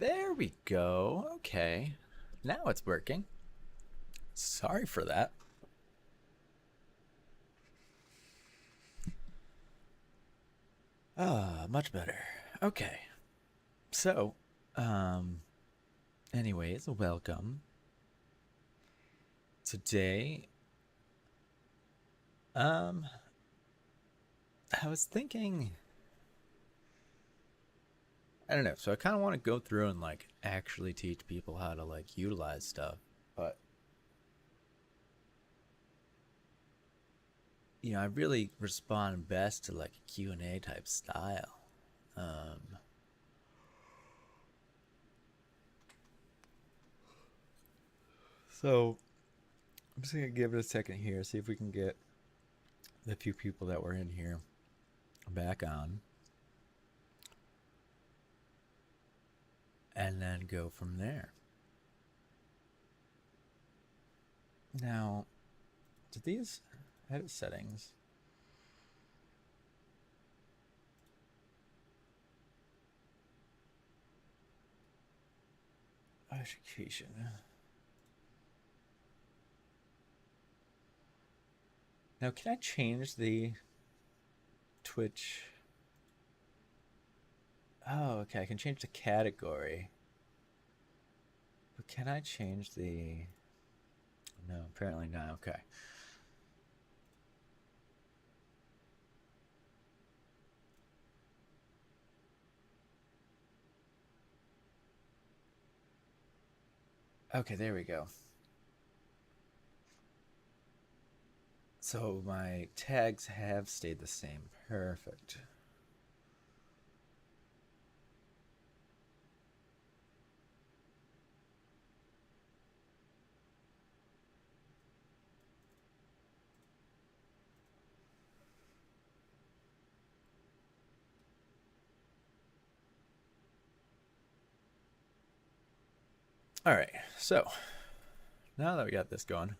There we go. Okay. Now it's working. Sorry for that. Much better. Okay. So, um, anyways, welcome. Today, um, I was thinking, I don't know, so I kind of want to go through and like actually teach people how to like utilize stuff, but I really respond best to like a Q&A type style. Um, so I'm just gonna give it a second here, see if we can get the few people that were in here back on, and then go from there. Now, do these edit settings? Education. Now, can I change the Twitch? Oh, okay. I can change the category. But can I change the... No, apparently not. Okay. Okay, there we go. So my tags have stayed the same. Perfect. All right, so now that we got this going,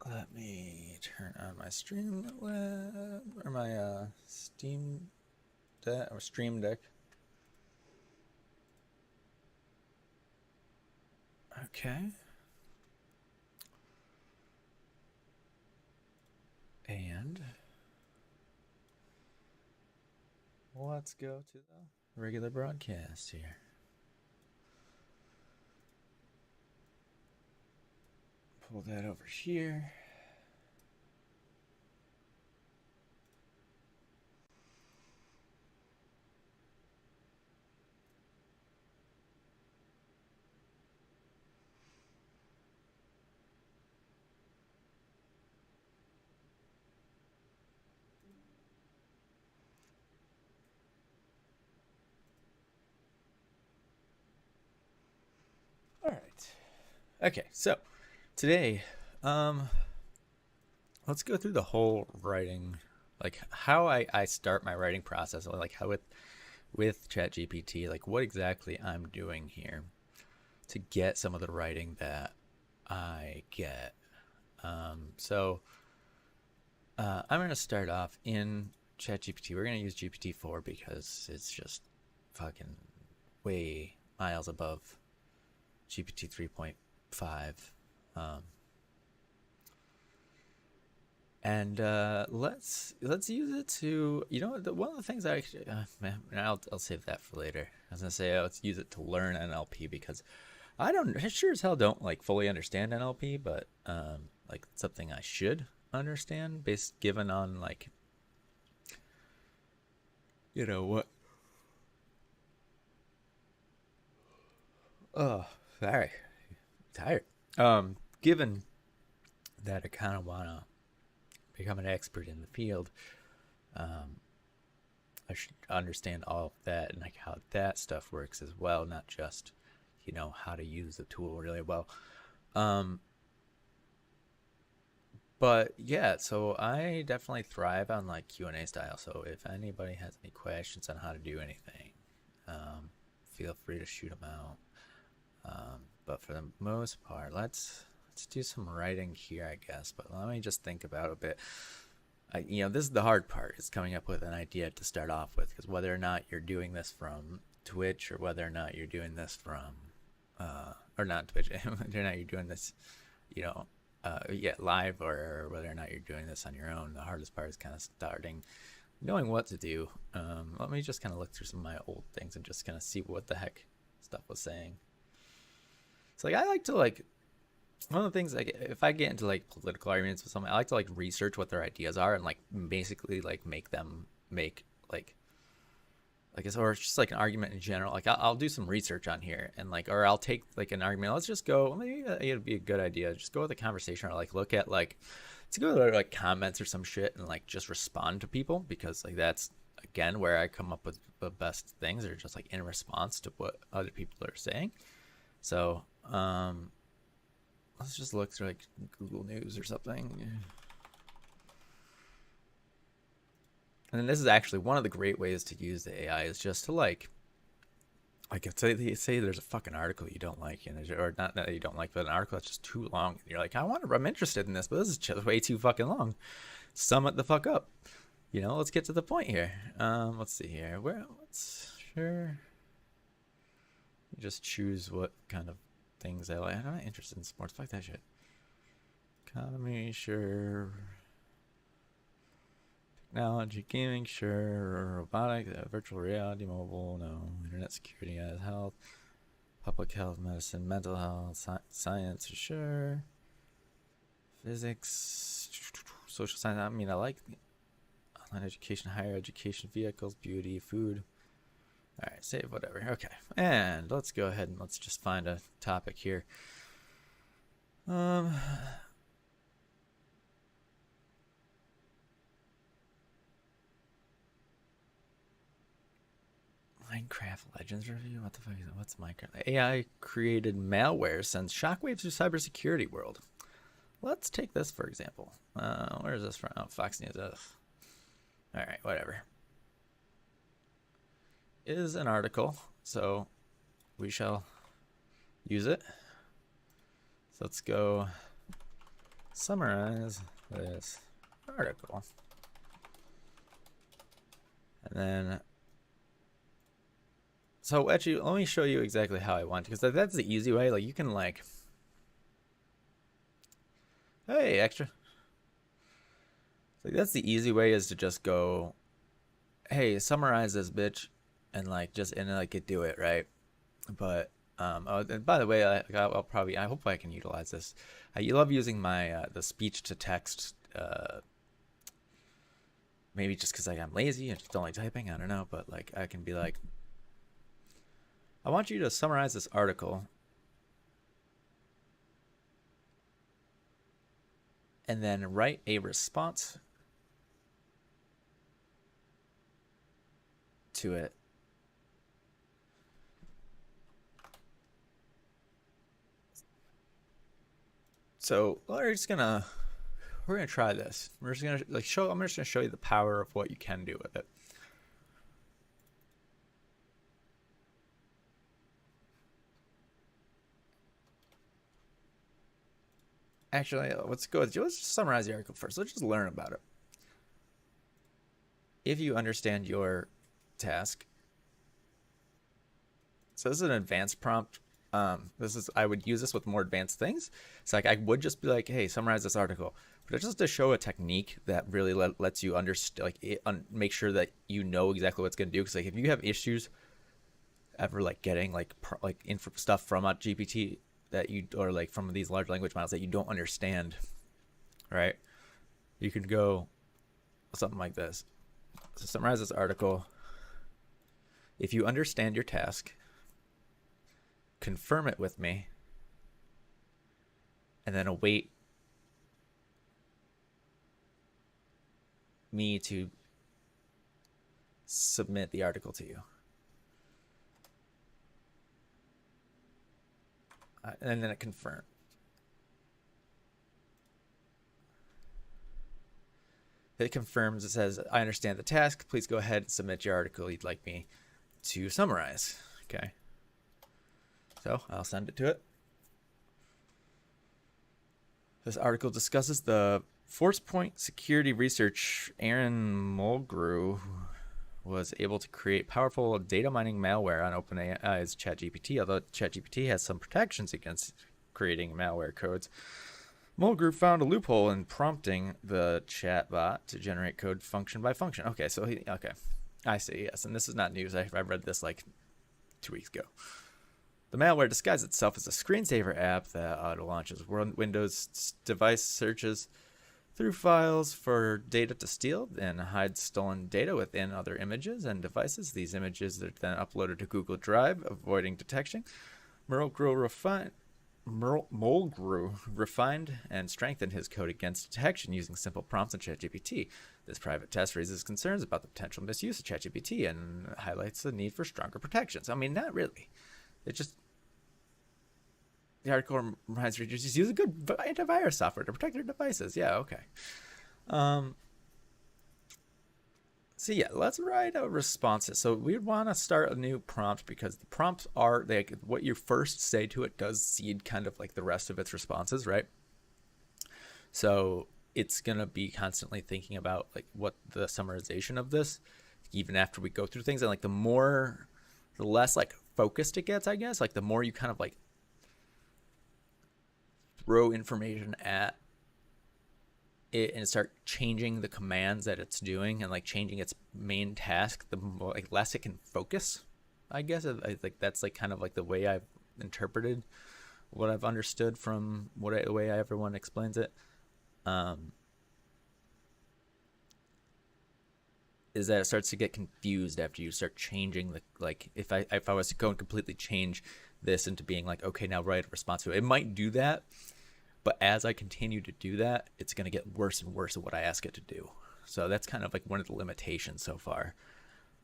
let me turn on my Streamlab or my Steam Deck or Stream Deck. Okay. And let's go to the regular broadcast here. Pull that over here. All right. Okay, so today, let's go through the whole writing, like how I start my writing process, like how with ChatGPT, like what exactly I'm doing here to get some of the writing that I get. I'm going to start off in ChatGPT. We're going to use GPT-4 because it's just fucking way miles above GPT 3.5. And let's use it to, one of the things I actually, man, I'll save that for later. I was gonna say let's use it to learn NLP because I sure as hell don't like fully understand NLP, but like something I should understand based given on like, what. Oh, sorry, tired. Given that I kind of wanna become an expert in the field, um, I should understand all of that and like how that stuff works as well, not just how to use the tool really well. But yeah, so I definitely thrive on like Q&A style. So if anybody has any questions on how to do anything, feel free to shoot them out. But for the most part, let's do some writing here, I guess. But let me just think about a bit. this is the hard part, is coming up with an idea to start off with, because whether or not you're doing this from Twitch, or whether or not you're doing this from, or not Twitch, whether or not you're doing this, live, or whether or not you're doing this on your own, the hardest part is kind of starting, knowing what to do. Let me just kind of look through some of my old things and just kind of see what the heck stuff was saying. So I like to one of the things, if I get into political arguments with someone, I like to research what their ideas are and basically make them make or it's just an argument in general. I'll do some research on here and or I'll take an argument. Let's just go, maybe it'd be a good idea. Just go with a conversation, or look at to go to comments or some shit and just respond to people, because that's again where I come up with the best things, are just in response to what other people are saying. So let's just look through Google News or something. And then this is actually one of the great ways to use the AI, is just to say there's a fucking article you don't like, or not that you don't like, but an article that's just too long. And you're I'm interested in this, but this is just way too fucking long. Sum it the fuck up. Let's get to the point here. Let's see here. Sure. Just choose what kind of things I like. I'm not interested in sports. Fuck that shit. Economy, sure. Technology, gaming, sure. Robotics, virtual reality, mobile, no. Internet security, health, public health, medicine, mental health, science, sure. Physics, social science. I like online education, higher education, vehicles, beauty, food. All right, save whatever. Okay, and let's go ahead and let's just find a topic here. Minecraft Legends review? What the fuck is that? What's Minecraft? AI created malware sends shockwaves through cybersecurity world. Let's take this for example. Where is this from? Oh, Fox News. Ugh. All right, whatever. It is an article, so we shall use it. So let's go summarize this article. And then, so actually, let me show you exactly how I want, because that's the easy way. You can hey, extra. That's the easy way, is to just go, hey, summarize this bitch, and do it right. But and by the way, I hope I can utilize this. I love using my the speech to text. Maybe just because I'm lazy and just don't like typing. I don't know, but I can be I want you to summarize this article, and then write a response to it. So we're gonna try this. We're just gonna I'm just gonna show you the power of what you can do with it. Actually, let's just summarize the article first. Let's just learn about it. If you understand your task, so this is an advanced prompt. I would use this with more advanced things. It's I would just be hey, summarize this article, but it's just to show a technique that really lets you understand, make sure that you know exactly what it's going to do. Because if you have issues ever getting info stuff from a GPT that you, or from these large language models that you don't understand, right? You could go something like this. So summarize this article. If you understand your task, confirm it with me, and then await me to submit the article to you. And then it confirms. It confirms, it says, I understand the task. Please go ahead and submit your article you'd like me to summarize. Okay. So I'll send it to it. This article discusses the Force Point Security Research Aaron Mulgrew was able to create powerful data mining malware on OpenAI's ChatGPT. Although ChatGPT has some protections against creating malware codes, Mulgrew found a loophole in prompting the chatbot to generate code function by function. Okay, so I see. Yes, and this is not news. I read this like 2 weeks ago. The malware disguises itself as a screensaver app that auto launches Windows device searches through files for data to steal and hides stolen data within other images and devices. These images are then uploaded to Google Drive, avoiding detection. Mulgrew refined and strengthened his code against detection using simple prompts in ChatGPT. This private test raises concerns about the potential misuse of ChatGPT and highlights the need for stronger protections. I mean, not really. It just... The article reminds readers to use a good antivirus software to protect their devices. Yeah, okay. So yeah, let's write a responses. So we want to start a new prompt because the prompts are like what you first say to it does seed kind of like the rest of its responses, right? So it's gonna be constantly thinking about like what the summarization of this, even after we go through things, and like the less like focused it gets, I guess. Like the more you kind of like throw information at it and start changing the commands that it's doing and like changing its main task, the more, like, less it can focus, I guess. I think that's like kind of like the way I've interpreted what I've understood from the way everyone explains it. Is that it starts to get confused after you start changing the, like, if I was to go and completely change this into being like, okay, now write a response to it. It might do that, but as I continue to do that, it's going to get worse and worse at what I ask it to do. So that's kind of like one of the limitations so far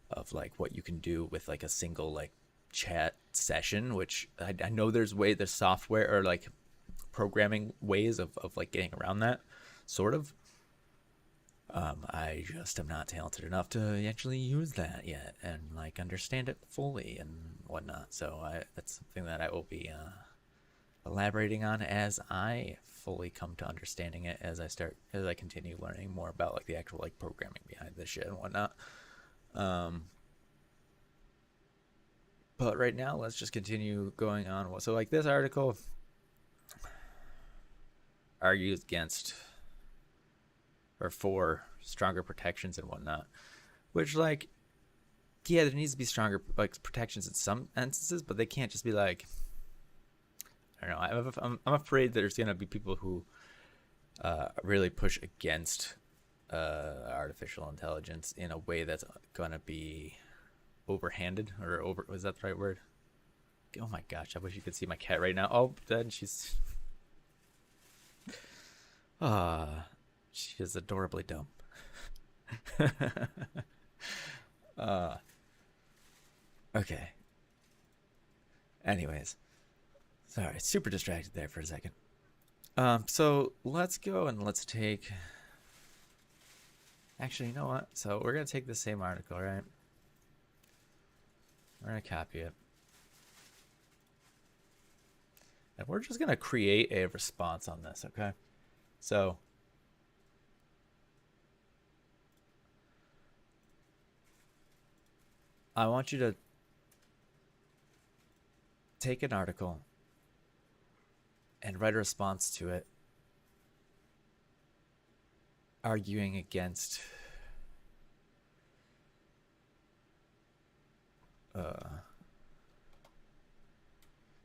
of like what you can do with like a single like chat session, which I know there's software or like programming ways of like getting around that, sort of. I just am not talented enough to actually use that yet and like understand it fully and whatnot. So that's something that I will be elaborating on as I fully come to understanding it, as I continue learning more about like the actual like programming behind this shit and whatnot. But right now, let's just continue going on. So like this article argues against or for stronger protections and whatnot, which like, yeah, there needs to be stronger like protections in some instances, but they can't just be like, I don't know. I'm afraid there's gonna be people who really push against artificial intelligence in a way that's gonna be overhanded or over. Was that the right word? Oh my gosh! I wish you could see my cat right now. Oh, then she's she is adorably dumb. Okay. Anyways, sorry, super distracted there for a second. So let's go and let's take. Actually, you know what? So we're gonna take the same article, right? We're gonna copy it, and we're just gonna create a response on this. Okay. So I want you to take an article and write a response to it, arguing against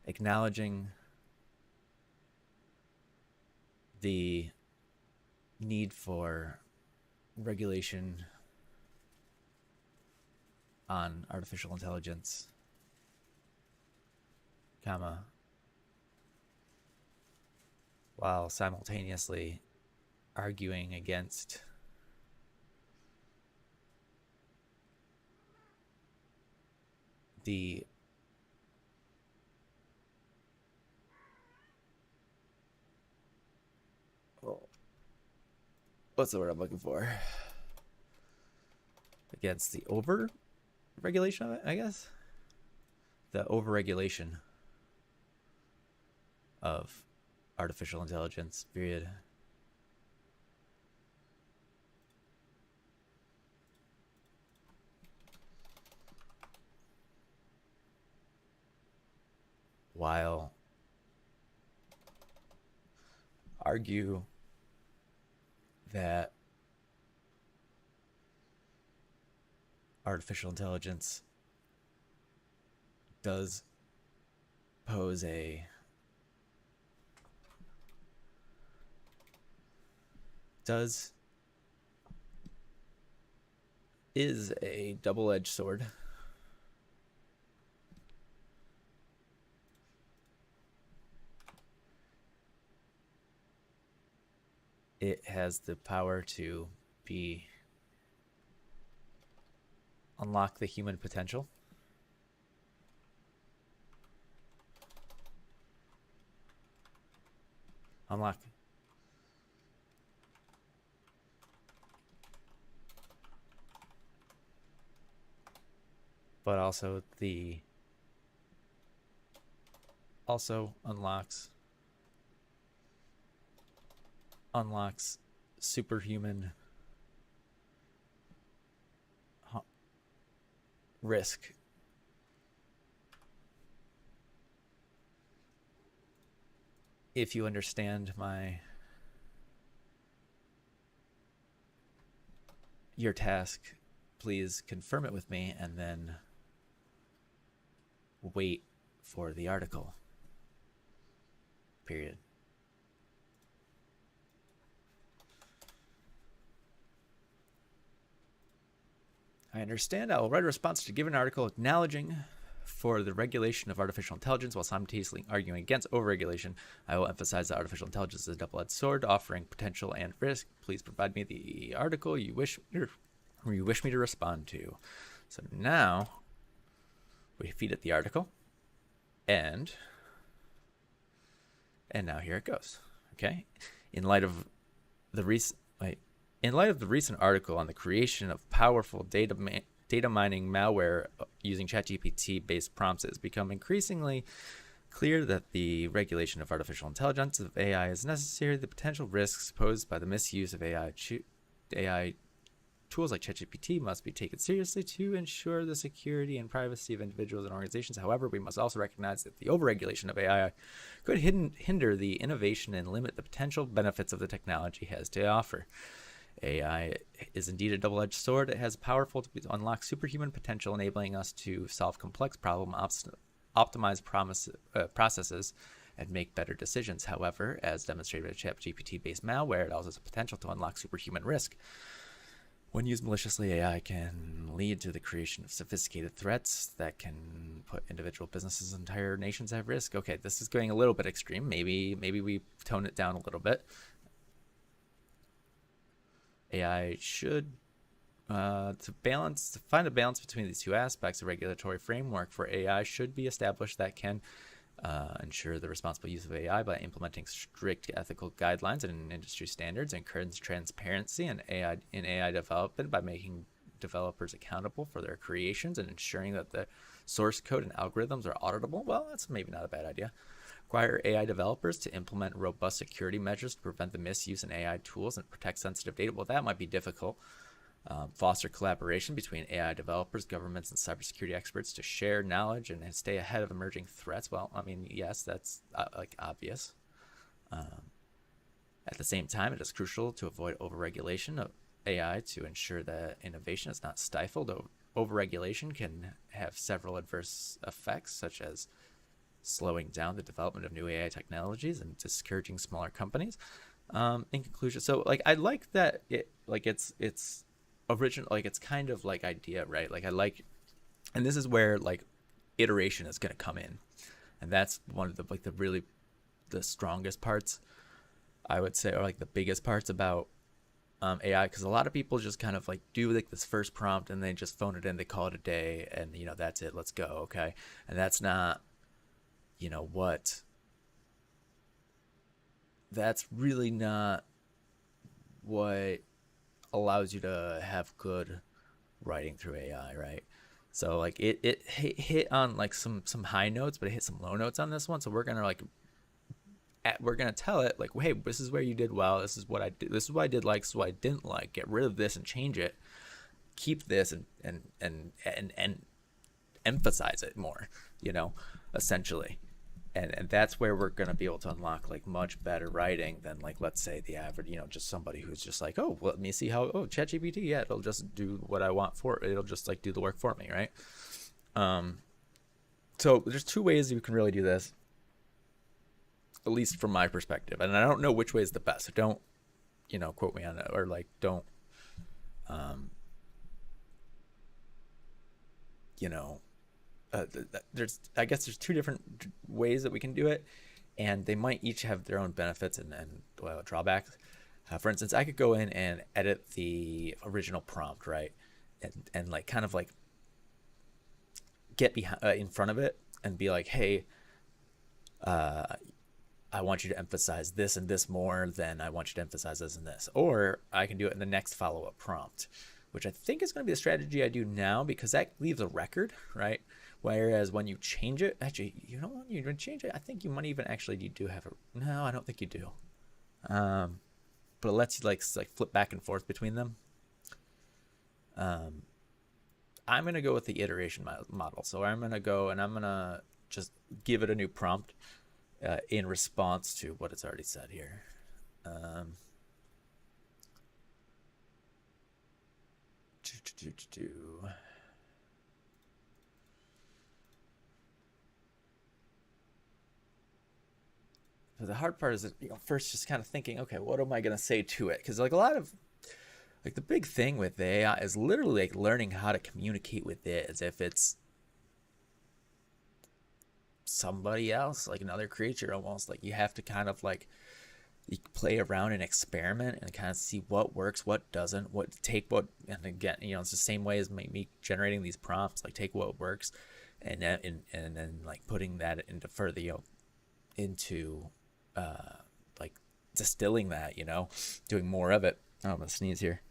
acknowledging the need for regulation on artificial intelligence, comma, while simultaneously arguing against the what's the word I'm looking for? Against the over regulation of it, I guess. The over regulation of artificial intelligence, period. while argue that artificial intelligence does pose a is a double-edged sword. It has the power to unlock the human potential. Unlock. But also unlocks superhuman risk. If you understand your task, please confirm it with me and then wait for the article. Period. I understand. I will write a response to a given article acknowledging for the regulation of artificial intelligence while simultaneously arguing against overregulation. I will emphasize that artificial intelligence is a double-edged sword offering potential and risk. Please provide me the article you wish me to respond to. So now we feed it the article, and now here it goes. Okay, in light of the recent article on the creation of powerful data mining malware using ChatGPT-based prompts, it has become increasingly clear that the regulation of artificial intelligence of AI is necessary. The potential risks posed by the misuse of AI tools like ChatGPT must be taken seriously to ensure the security and privacy of individuals and organizations. However, we must also recognize that the overregulation of AI could hinder the innovation and limit the potential benefits of the technology has to offer. AI is indeed a double-edged sword. It has powerful to unlock superhuman potential, enabling us to solve complex problems, optimize processes, and make better decisions. However, as demonstrated by ChatGPT-based malware, it also has the potential to unlock superhuman risk. When used maliciously, AI can lead to the creation of sophisticated threats that can put individual businesses and entire nations at risk. Okay, this is going a little bit extreme. Maybe we tone it down a little bit. AI should to find a balance between these two aspects. A regulatory framework for AI should be established that can ensure the responsible use of AI by implementing strict ethical guidelines and industry standards, encourage transparency in AI development by making developers accountable for their creations and ensuring that the source code and algorithms are auditable. Well, that's maybe not a bad idea. Require AI developers to implement robust security measures to prevent the misuse in AI tools and protect sensitive data. Well, that might be difficult. Foster collaboration between AI developers, governments, and cybersecurity experts to share knowledge and stay ahead of emerging threats. Well, I mean, yes, that's obvious. At the same time, it is crucial to avoid overregulation of AI to ensure that innovation is not stifled. Overregulation can have several adverse effects, such as slowing down the development of new AI technologies and discouraging smaller companies. In conclusion, so I like that it's original, it's kind of idea, right? And this is where iteration is going to come in, and that's one of the really the strongest parts, I would say, or the biggest parts about AI, because a lot of people just kind of do this first prompt and they just phone it in, they call it a day, and that's it, let's go. Okay, and that's not that's really not what allows you to have good writing through AI, right? So it hit on some high notes, but it hit some low notes on this one. So we're gonna tell it hey, this is where you did well. This is what I did. This is what I did this is what I didn't like. Get rid of this and change it. Keep this and emphasize it more. Essentially. and that's where we're going to be able to unlock like much better writing than like, let's say, the average, just somebody who's just like, oh, well, let me see how, oh, ChatGPT, yeah, it'll just do what I want for it, it'll just like do the work for me, right? So there's two ways you can really do this, at least from my perspective, and I don't know which way is the best, so don't quote me on it, or like don't um you know I guess there's two different ways that we can do it, and they might each have their own benefits and drawbacks. For instance, I could go in and edit the original prompt, right, and like kind of like get behind in front of it and be like, hey, I want you to emphasize this and this more than I want you to emphasize this and this. Or I can do it in the next follow-up prompt, which I think is going to be the strategy I do now, because that leaves a record, right? Whereas when you change it, actually, when you change it, I think you might even actually, you do have a, no, I don't think you do. But it lets you like flip back and forth between them. I'm going to go with the iteration model. So I'm going to go and I'm going to just give it a new prompt in response to what it's already said here. So the hard part is that, first just kind of thinking, okay, what am I going to say to it? Because like a lot of, like the big thing with the AI is literally like learning how to communicate with it as if it's somebody else, like another creature almost. Like you have to kind of like, you play around and experiment and kind of see what works, what doesn't, and again, it's the same way as me generating these prompts, like take what works and then like putting that into further, into like distilling that, doing more of it. Oh, I'm gonna sneeze here.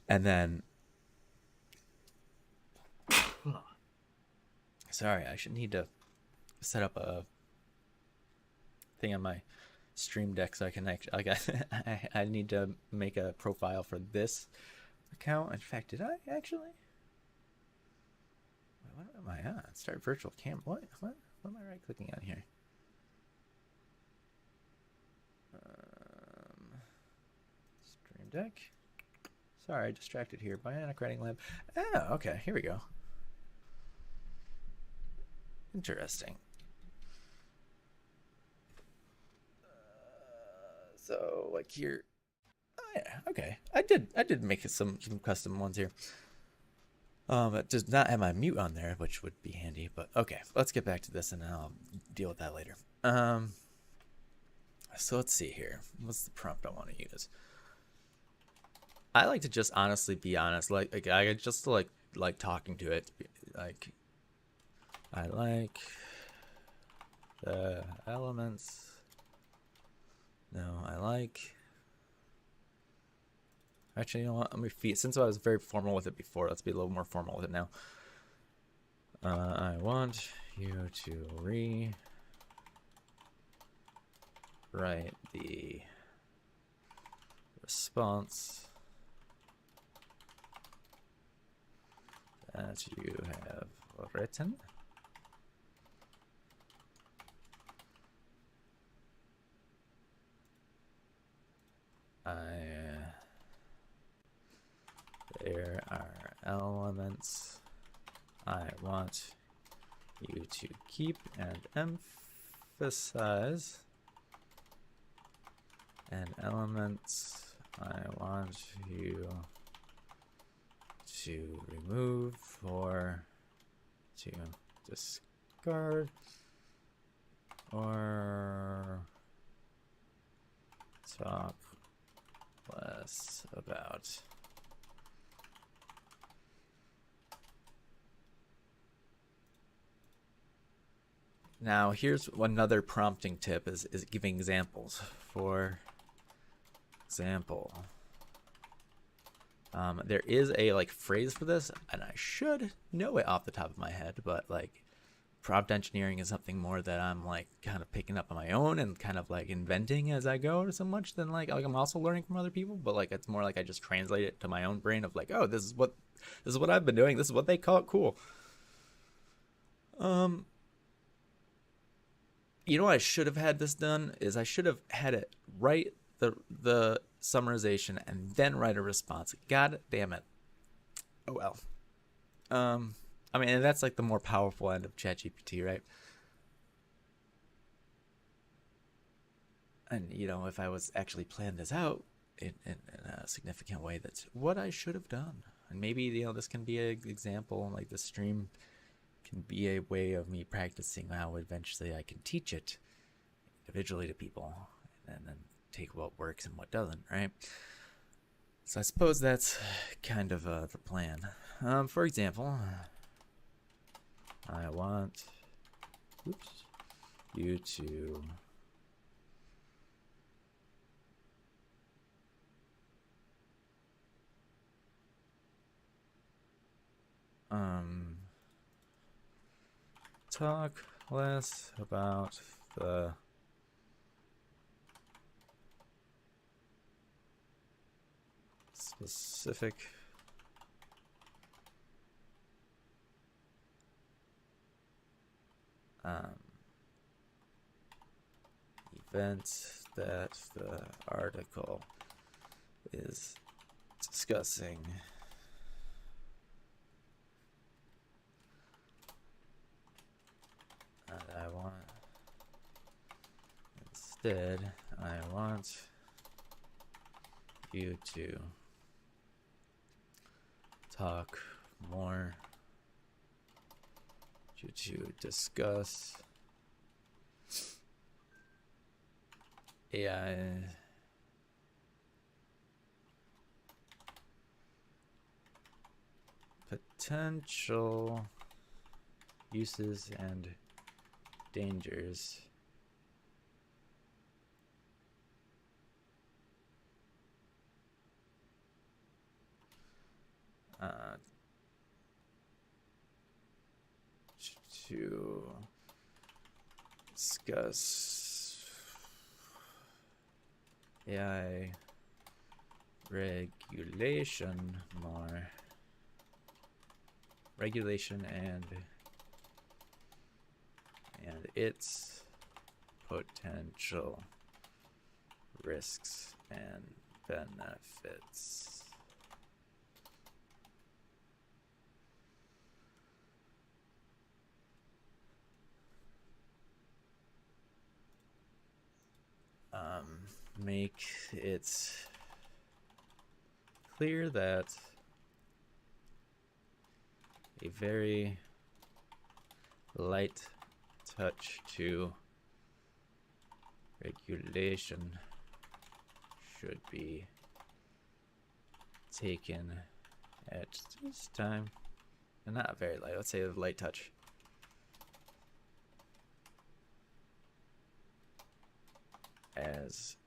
And then sorry, I should need to set up a thing on my Stream Deck so I can actually, I need to make a profile for this account. In fact, did I actually? What am I on? Start virtual camera. What am I right clicking on here? Stream Deck. Sorry, distracted here. BionicWritingLabs. Oh, okay. Here we go. Interesting. So like here, oh yeah, okay. I did make some custom ones here. It does not have my mute on there, which would be handy. But okay, let's get back to this, and I'll deal with that later. So let's see here. What's the prompt I want to use? I like to just honestly be honest. Like I just like talking to it. Like I like the elements. No, I like. Actually, you know what? Let me feed. Since I was very formal with it before, let's be a little more formal with it now. I want you to rewrite the response that you have written. There are elements I want you to keep and emphasize, and elements I want you to remove or to discard or talk less about. Now here's another prompting tip is giving examples. For example, there is a like phrase for this, and I should know it off the top of my head, but like prompt engineering is something more that I'm like kind of picking up on my own and kind of like inventing as I go, so much than like I'm also learning from other people, but like it's more like I just translate it to my own brain of like, oh, this is what I've been doing, this is what they call it, cool. You know what I should have had this done is I should have had it write the summarization and then write a response. God damn it. Oh well. I mean, and that's like the more powerful end of ChatGPT, right? And you know, if I was actually planned this out in a significant way, that's what I should have done. And maybe, you know, this can be an example, like the stream can be a way of me practicing how eventually I can teach it individually to people, and then take what works and what doesn't, right? So I suppose that's kind of the plan. For example, I want you to talk less about the specific event that the article is discussing. And instead, I want you to talk more, you to discuss AI potential uses and dangers to discuss AI regulation more. Regulation and its potential risks and benefits. Make it clear that a very light touch to regulation should be taken at this time. And not very light, let's say a light touch. As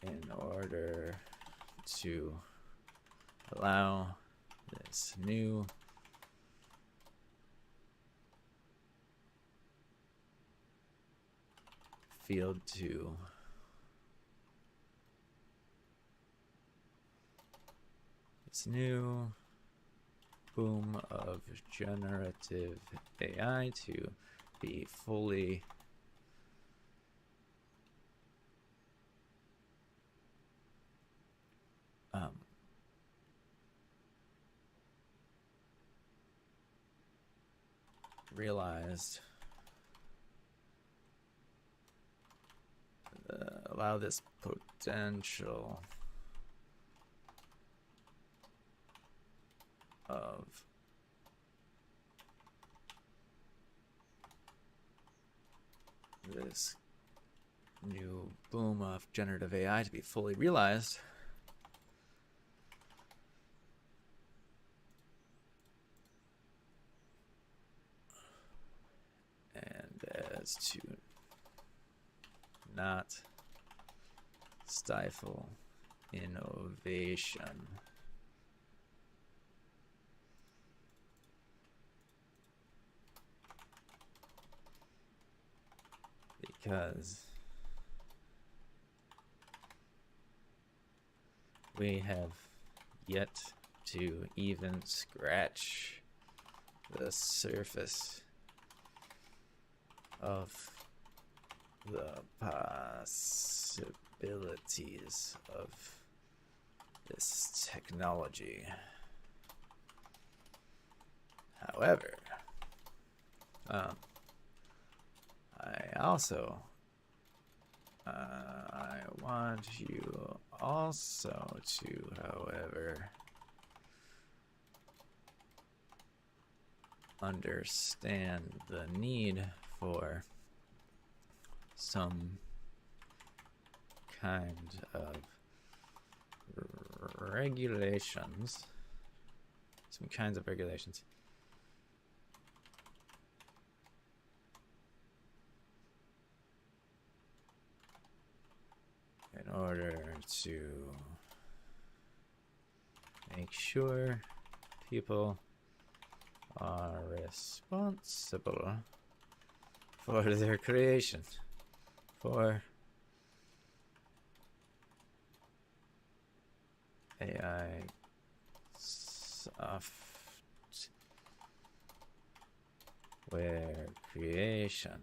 in order to allow this new field to this new boom of generative AI to be fully realized. Allow this potential of this new boom of generative AI to be fully realized. And as to not stifle innovation. Because we have yet to even scratch the surface of the possibilities of this technology. However, I want you also to, however, understand the need for some kind of regulations, in order to make sure people are responsible for their creation, for AI software creation.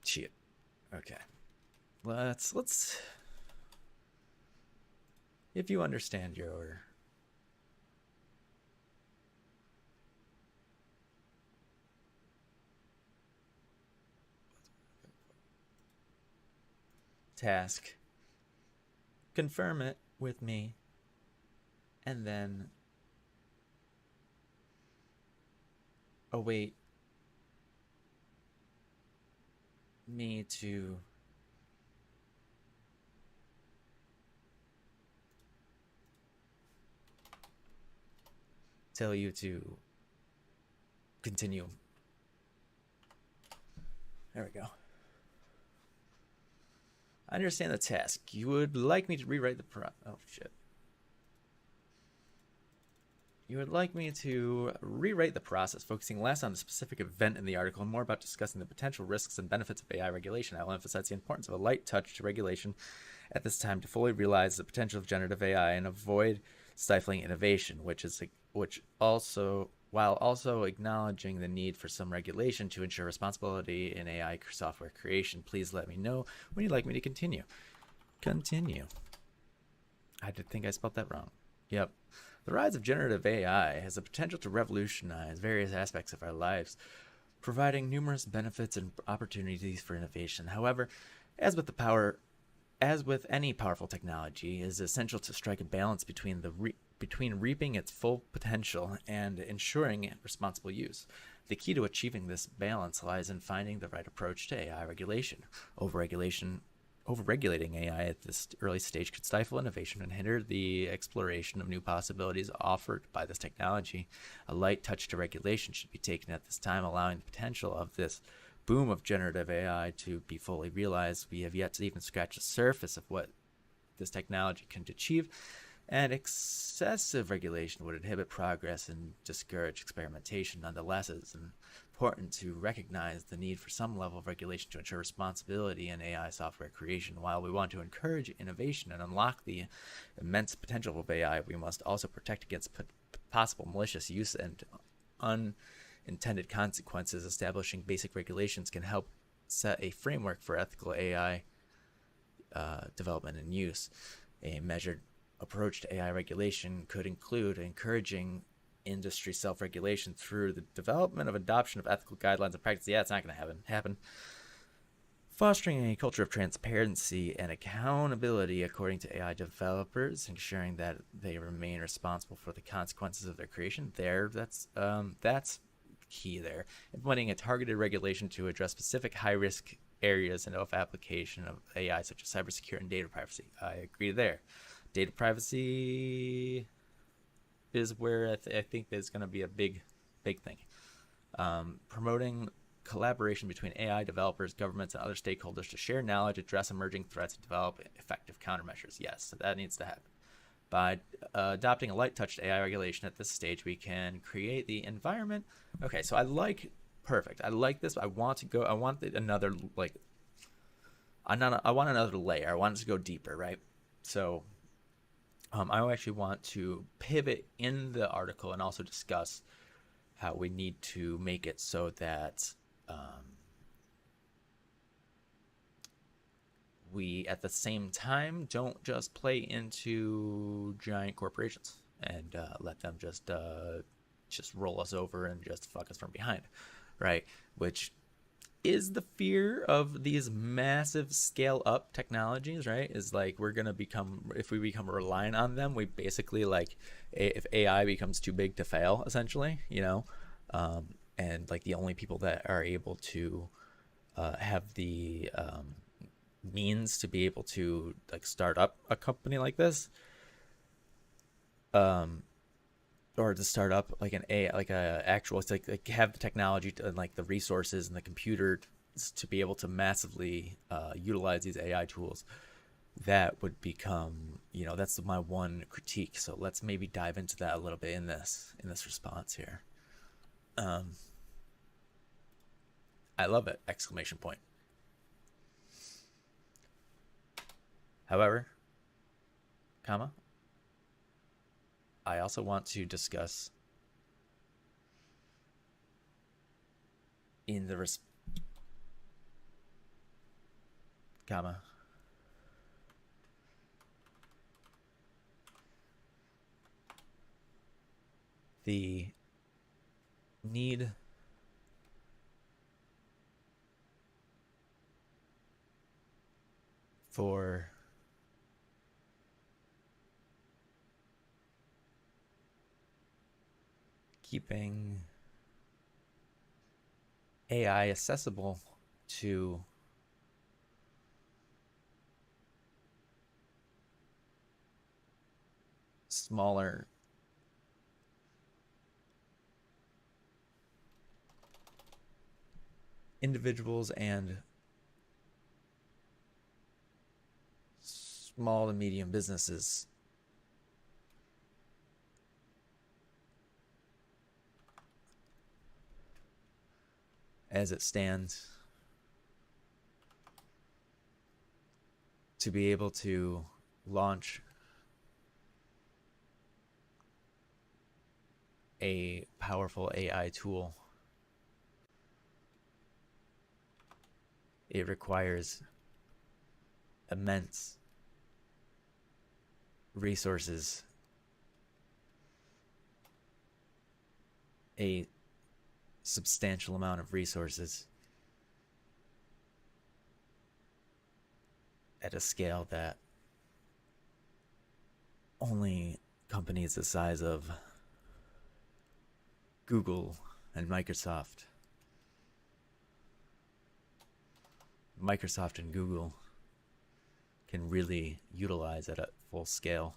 Shit. Okay. Let's if you understand your task, confirm it with me, and then await me to tell you to continue. There we go. I understand the task. You would like me to rewrite the oh shit. You would like me to rewrite the process, focusing less on the specific event in the article and more about discussing the potential risks and benefits of AI regulation. I will emphasize the importance of a light touch to regulation at this time to fully realize the potential of generative AI and avoid stifling innovation, while also acknowledging the need for some regulation to ensure responsibility in AI software creation. Please let me know when you'd like me to continue. Continue. I did think I spelled that wrong. Yep. The rise of generative AI has the potential to revolutionize various aspects of our lives, providing numerous benefits and opportunities for innovation. However, as with any powerful technology, it is essential to strike a balance between reaping its full potential and ensuring responsible use. The key to achieving this balance lies in finding the right approach to AI regulation. Overregulating AI at this early stage could stifle innovation and hinder the exploration of new possibilities offered by this technology. A light touch to regulation should be taken at this time, allowing the potential of this boom of generative AI to be fully realized. We have yet to even scratch the surface of what this technology can achieve, and excessive regulation would inhibit progress and discourage experimentation. Nonetheless, it is important to recognize the need for some level of regulation to ensure responsibility in AI software creation. While we want to encourage innovation and unlock the immense potential of AI, we must also protect against possible malicious use and unintended consequences. Establishing basic regulations can help set a framework for ethical AI development and use. A measured approach to AI regulation could include encouraging industry self-regulation through the development of adoption of ethical guidelines and practice. Yeah, it's not going to happen. Fostering a culture of transparency and accountability according to AI developers, ensuring that they remain responsible for the consequences of their creation. That's key there. Implementing a targeted regulation to address specific high-risk areas and of application of AI, such as cybersecurity and data privacy. I agree there. Data privacy is where I think there's going to be a big thing. Promoting collaboration between AI developers, governments, and other stakeholders to share knowledge, address emerging threats, and develop effective countermeasures. Yes, so that needs to happen. By adopting a light touch AI regulation at this stage, we can create the environment. Okay, so perfect. I like this. I want another, like, I want another layer. I want it to go deeper, right? So I actually want to pivot in the article and also discuss how we need to make it so that we at the same time don't just play into giant corporations and let them just roll us over and just fuck us from behind, right? Which is the fear of these massive scale up technologies, right? Is like we're gonna become, if we become reliant on them, we basically, like, if AI becomes too big to fail, essentially, and like the only people that are able to have the means to be able to, like, start up a company like this, or to start up like a actual, it's like have the technology to, and like the resources and the computer to be able to massively utilize these AI tools, that would become, that's my one critique. So let's maybe dive into that a little bit in this response here. I love it! Exclamation point. However, comma, I also want to discuss in the comma, the need for keeping AI accessible to smaller individuals and small and medium businesses as it stands, to be able to launch a powerful AI tool. It requires immense resources, a substantial amount of resources at a scale that only companies the size of Google and Microsoft and Google can really utilize at a full scale.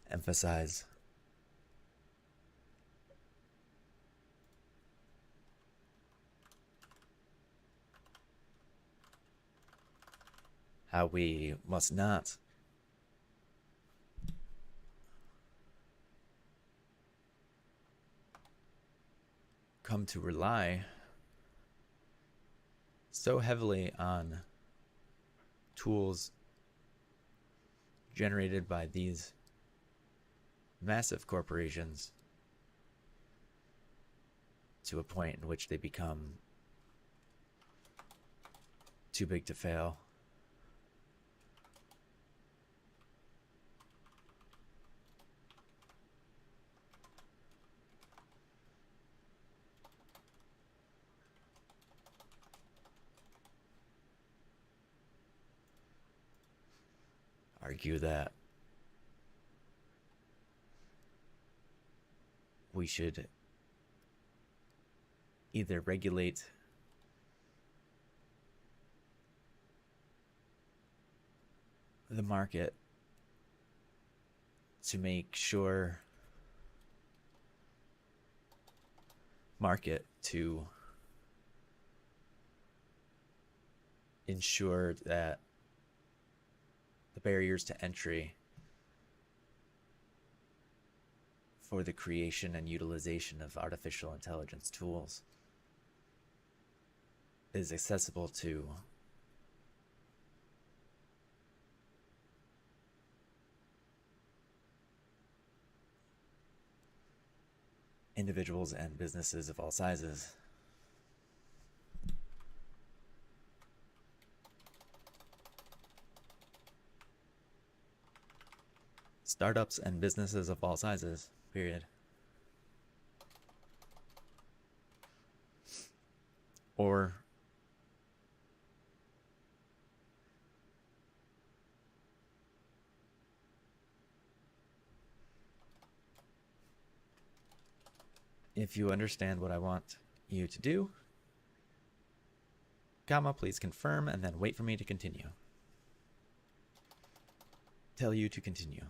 Emphasize how we must not come to rely so heavily on tools generated by these massive corporations to a point in which they become too big to fail. Argue that we should either regulate the market to make sure to ensure that the barriers to entry for the creation and utilization of artificial intelligence tools is accessible to individuals and businesses of all sizes. Startups and businesses of all sizes, period. Or if you understand what I want you to do, comma, please confirm and then wait for me to continue. Tell you to continue.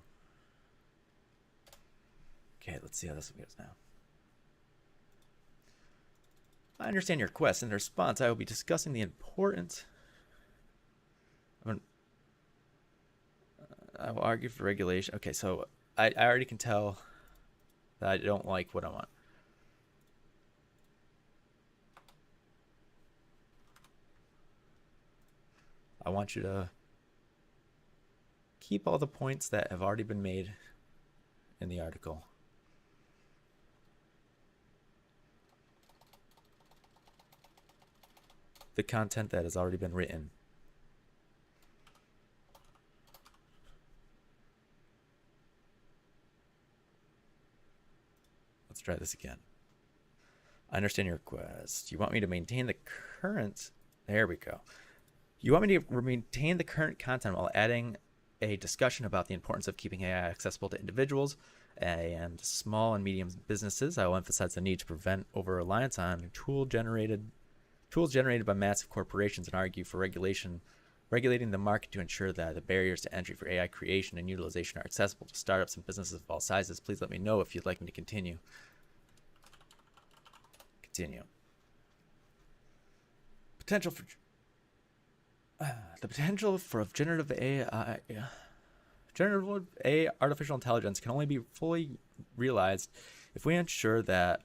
Okay, let's see how this one goes now. I understand your request. In response, I will be discussing the importance. I will argue for regulation. Okay, so I already can tell that I don't like what I want. I want you to keep all the points that have already been made in the article. The content that has already been written. Let's try this again. I understand your request. You want me to maintain the current... There we go. You want me to maintain the current content while adding a discussion about the importance of keeping AI accessible to individuals and small and medium businesses. I will emphasize the need to prevent over-reliance on tools generated by massive corporations and argue for regulating the market to ensure that the barriers to entry for AI creation and utilization are accessible to startups and businesses of all sizes. Please let me know if you'd like me to continue. Continue. The potential for generative AI, artificial intelligence can only be fully realized if we ensure that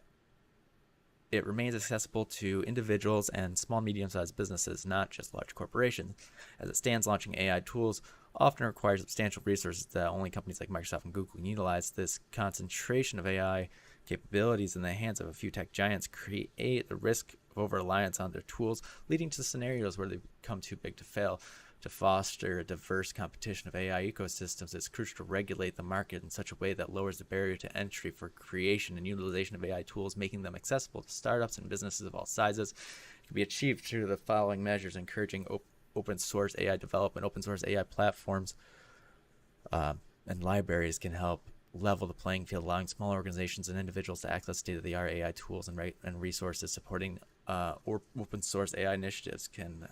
it remains accessible to individuals and small, medium-sized businesses, not just large corporations. As it stands, launching AI tools often requires substantial resources that only companies like Microsoft and Google can utilize. This concentration of AI capabilities in the hands of a few tech giants create the risk of over-reliance on their tools, leading to scenarios where they become too big to fail. To foster a diverse competition of AI ecosystems, it's crucial to regulate the market in such a way that lowers the barrier to entry for creation and utilization of AI tools, making them accessible to startups and businesses of all sizes. It can be achieved through the following measures: encouraging open source AI development. Open source AI platforms and libraries can help level the playing field, allowing small organizations and individuals to access state-of-the-art AI tools and resources. Supporting open source AI initiatives can...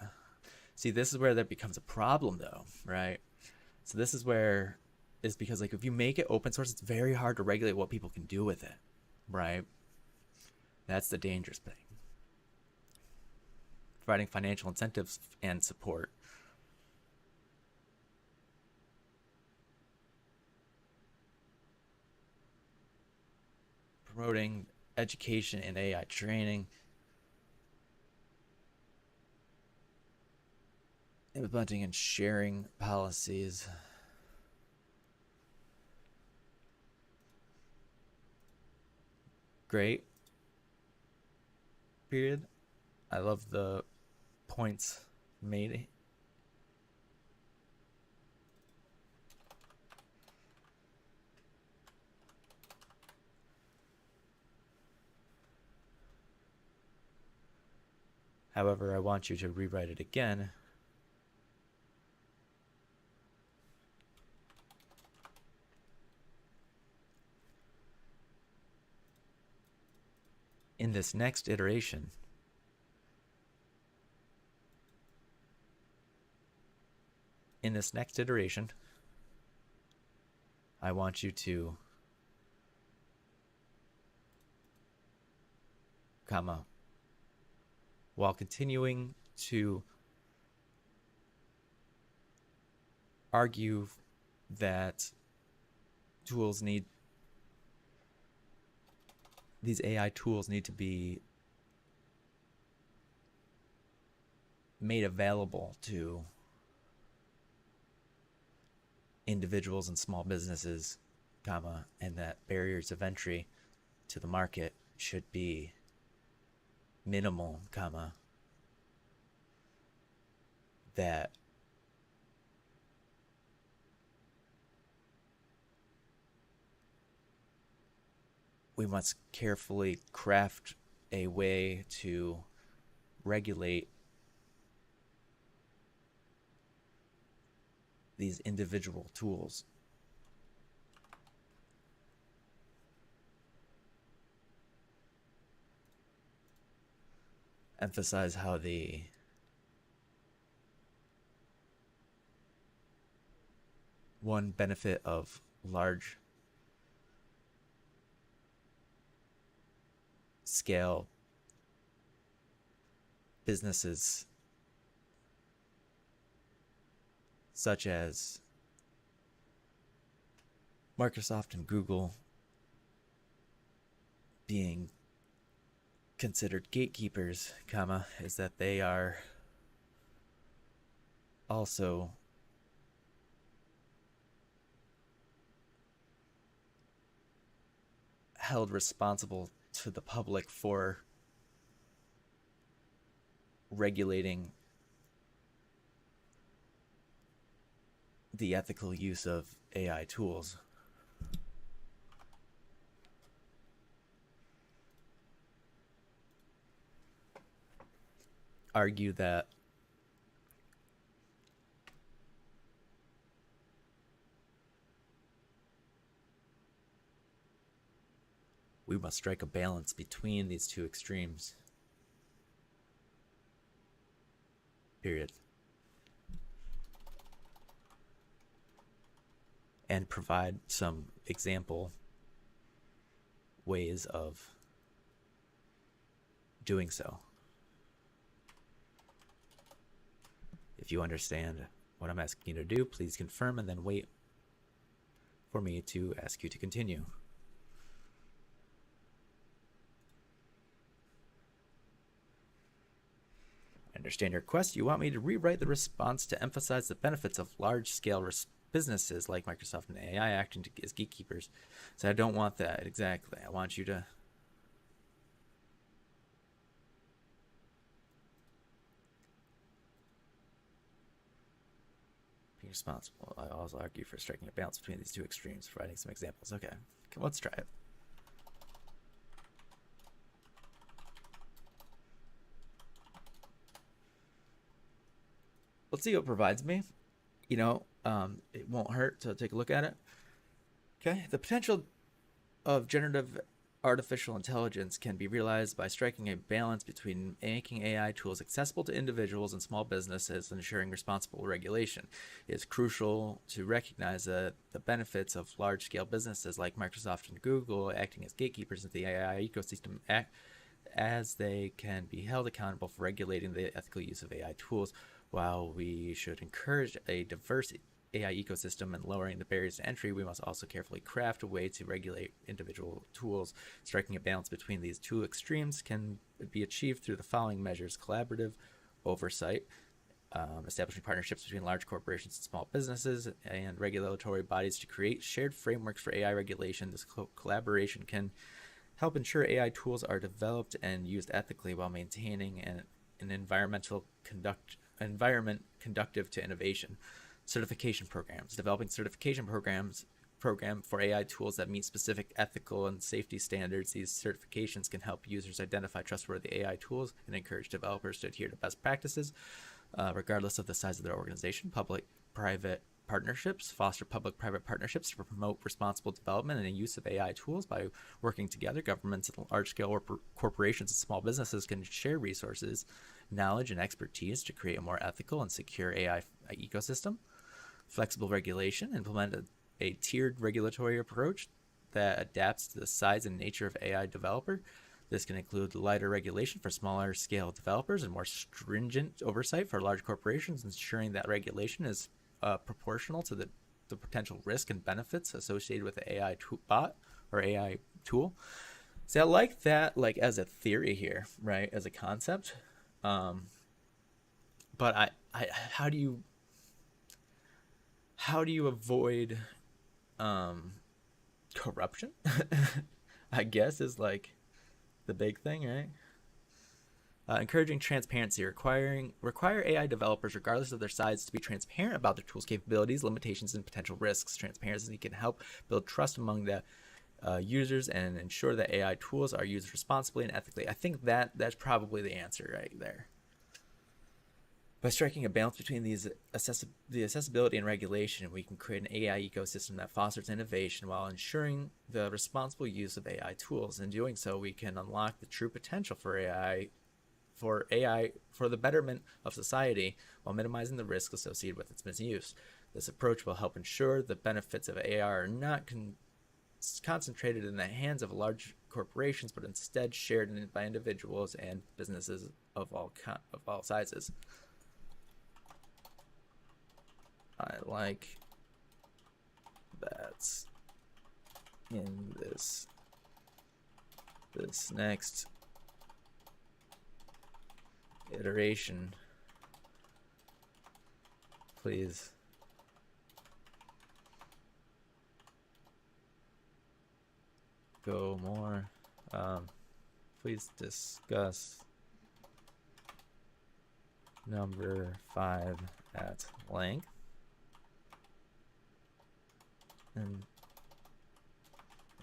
See, this is where that becomes a problem, though, right? So this is where it's because, like, if you make it open source, it's very hard to regulate what people can do with it, right? That's the dangerous thing. Providing financial incentives and support. Promoting education and AI training. Implementing and sharing policies. Great. Period. I love the points made. However, I want you to rewrite it again. In this next iteration, I want you to, while continuing to argue that these AI tools need to be made available to individuals and small businesses, and that barriers of entry to the market should be minimal, that we must carefully craft a way to regulate these individual tools. Emphasize how the one benefit of large scale businesses such as Microsoft and Google being considered gatekeepers, is that they are also held responsible to the public for regulating the ethical use of AI tools. Argue that we must strike a balance between these two extremes. Period. And provide some example ways of doing so. If you understand what I'm asking you to do, please confirm and then wait for me to ask you to continue. I understand your request. You want me to rewrite the response to emphasize the benefits of large-scale businesses like Microsoft and AI acting as gatekeepers. So I don't want that exactly. I want you to be responsible. I also argue for striking a balance between these two extremes, providing some examples. Okay, let's try it. Let's see what it provides me. It won't hurt to take a look at it. Okay, the potential of generative artificial intelligence can be realized by striking a balance between making AI tools accessible to individuals and small businesses and ensuring responsible regulation. It is crucial to recognize that the benefits of large-scale businesses like Microsoft and Google acting as gatekeepers of the AI ecosystem as they can be held accountable for regulating the ethical use of AI tools. While we should encourage a diverse AI ecosystem and lowering the barriers to entry, we must also carefully craft a way to regulate individual tools. Striking a balance between these two extremes can be achieved through the following measures: collaborative oversight, establishing partnerships between large corporations and small businesses, and regulatory bodies to create shared frameworks for AI regulation. This collaboration can help ensure AI tools are developed and used ethically while maintaining an environment conductive to innovation. Certification programs. Developing certification program for AI tools that meet specific ethical and safety standards. These certifications can help users identify trustworthy AI tools and encourage developers to adhere to best practices, regardless of the size of their organization. Public-private partnerships, foster public-private partnerships to promote responsible development and the use of AI tools. By working together, governments, large-scale corporations, and small businesses can share resources, knowledge, and expertise to create a more ethical and secure AI ecosystem. Flexible regulation, implement a tiered regulatory approach that adapts to the size and nature of AI developer. This can include lighter regulation for smaller scale developers and more stringent oversight for large corporations, ensuring that regulation is proportional to the potential risk and benefits associated with the AI bot or AI tool. So I like that, like as a theory here, right, as a concept. But how do you avoid corruption? I guess is like the big thing, right? Encouraging transparency, require AI developers, regardless of their size, to be transparent about their tools' capabilities, limitations, and potential risks. Transparency can help build trust among the users and ensure that AI tools are used responsibly and ethically. I think that's probably the answer right there. By striking a balance between the accessibility and regulation, we can create an AI ecosystem that fosters innovation while ensuring the responsible use of AI tools. In doing so, we can unlock the true potential for the betterment of society while minimizing the risk associated with its misuse. This approach will help ensure the benefits of AI are not concentrated in the hands of large corporations, but instead shared by individuals and businesses of all sizes. I like that in this next iteration, please go more. Please discuss number 5 at length. And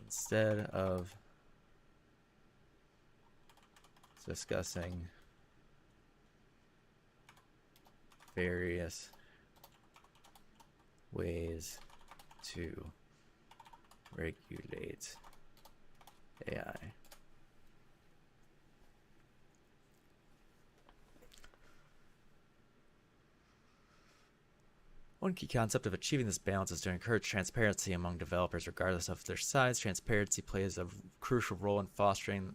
instead of discussing various ways to regulate AI, one key concept of achieving this balance is to encourage transparency among developers, regardless of their size. Transparency plays a crucial role in fostering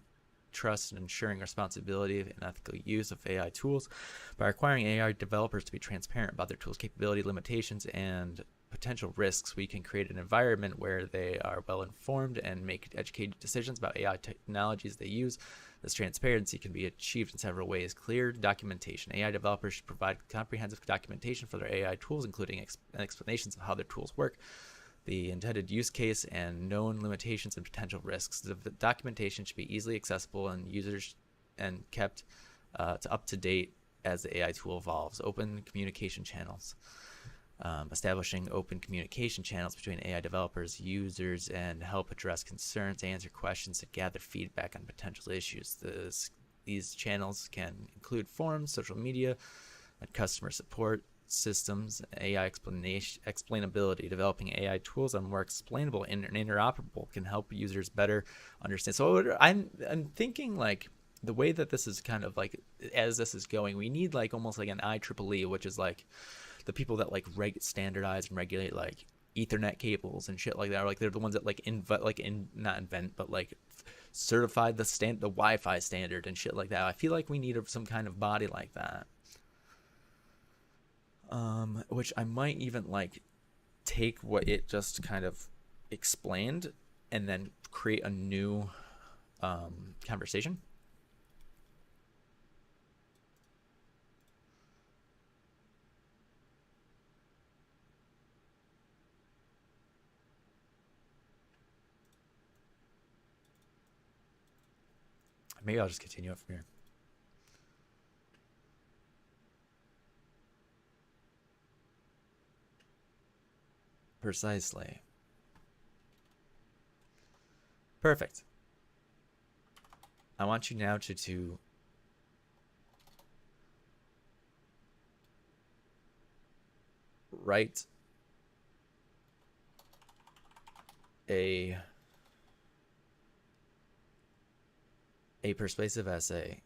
trust and ensuring responsibility and ethical use of AI tools. By requiring AI developers to be transparent about their tools' capability, limitations, and potential risks, we can create an environment where they are well informed and make educated decisions about AI technologies they use. This transparency can be achieved in several ways. Clear documentation. AI developers should provide comprehensive documentation for their AI tools, including explanations of how their tools work, the intended use case, and known limitations and potential risks. The documentation should be easily accessible and users and kept up to date as the AI tool evolves. Open communication channels. Establishing open communication channels between AI developers, users, and help address concerns, answer questions, and gather feedback on potential issues. These channels can include forums, social media, and customer support systems. AI explainability. Developing AI tools that are more explainable and interoperable can help users better understand. So I'm thinking like the way that this is kind of like, as this is going, we need like almost like an IEEE, which is like the people that like standardize and regulate like Ethernet cables and shit like that, or like they're the ones that like certified the Wi-Fi standard and shit like that. I feel like we need some kind of body like that, which I might even like take what it just kind of explained and then create a new conversation. Maybe I'll just continue it from here. Precisely. Perfect. I want you now to write a persuasive essay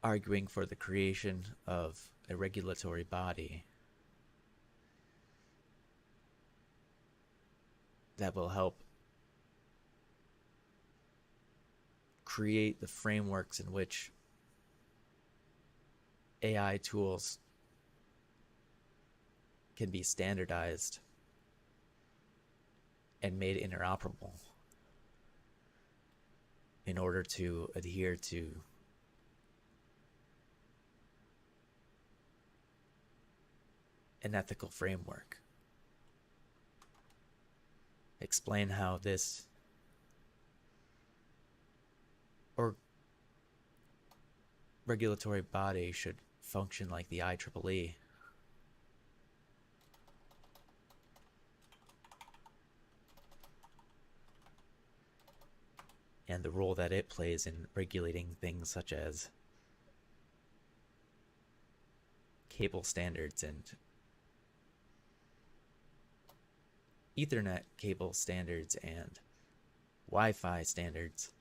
arguing for the creation of a regulatory body that will help create the frameworks in which AI tools can be standardized and made interoperable in order to adhere to an ethical framework. Explain how this or regulatory body should function like the IEEE. And the role that it plays in regulating things such as cable standards and Ethernet cable standards and Wi-Fi standards.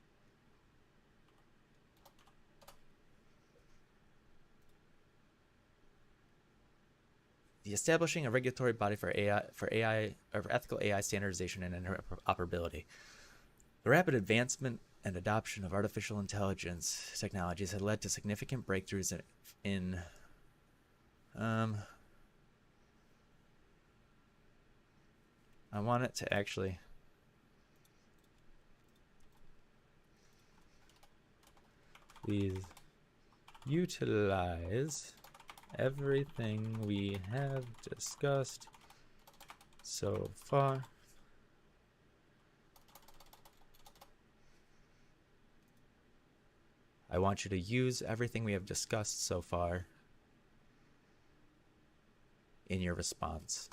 The establishing a regulatory body for AI or ethical AI standardization and interoperability. The rapid advancement and adoption of artificial intelligence technologies had led to significant breakthroughs in I want it to actually please utilize everything we have discussed so far. I want you to use everything we have discussed so far in your response.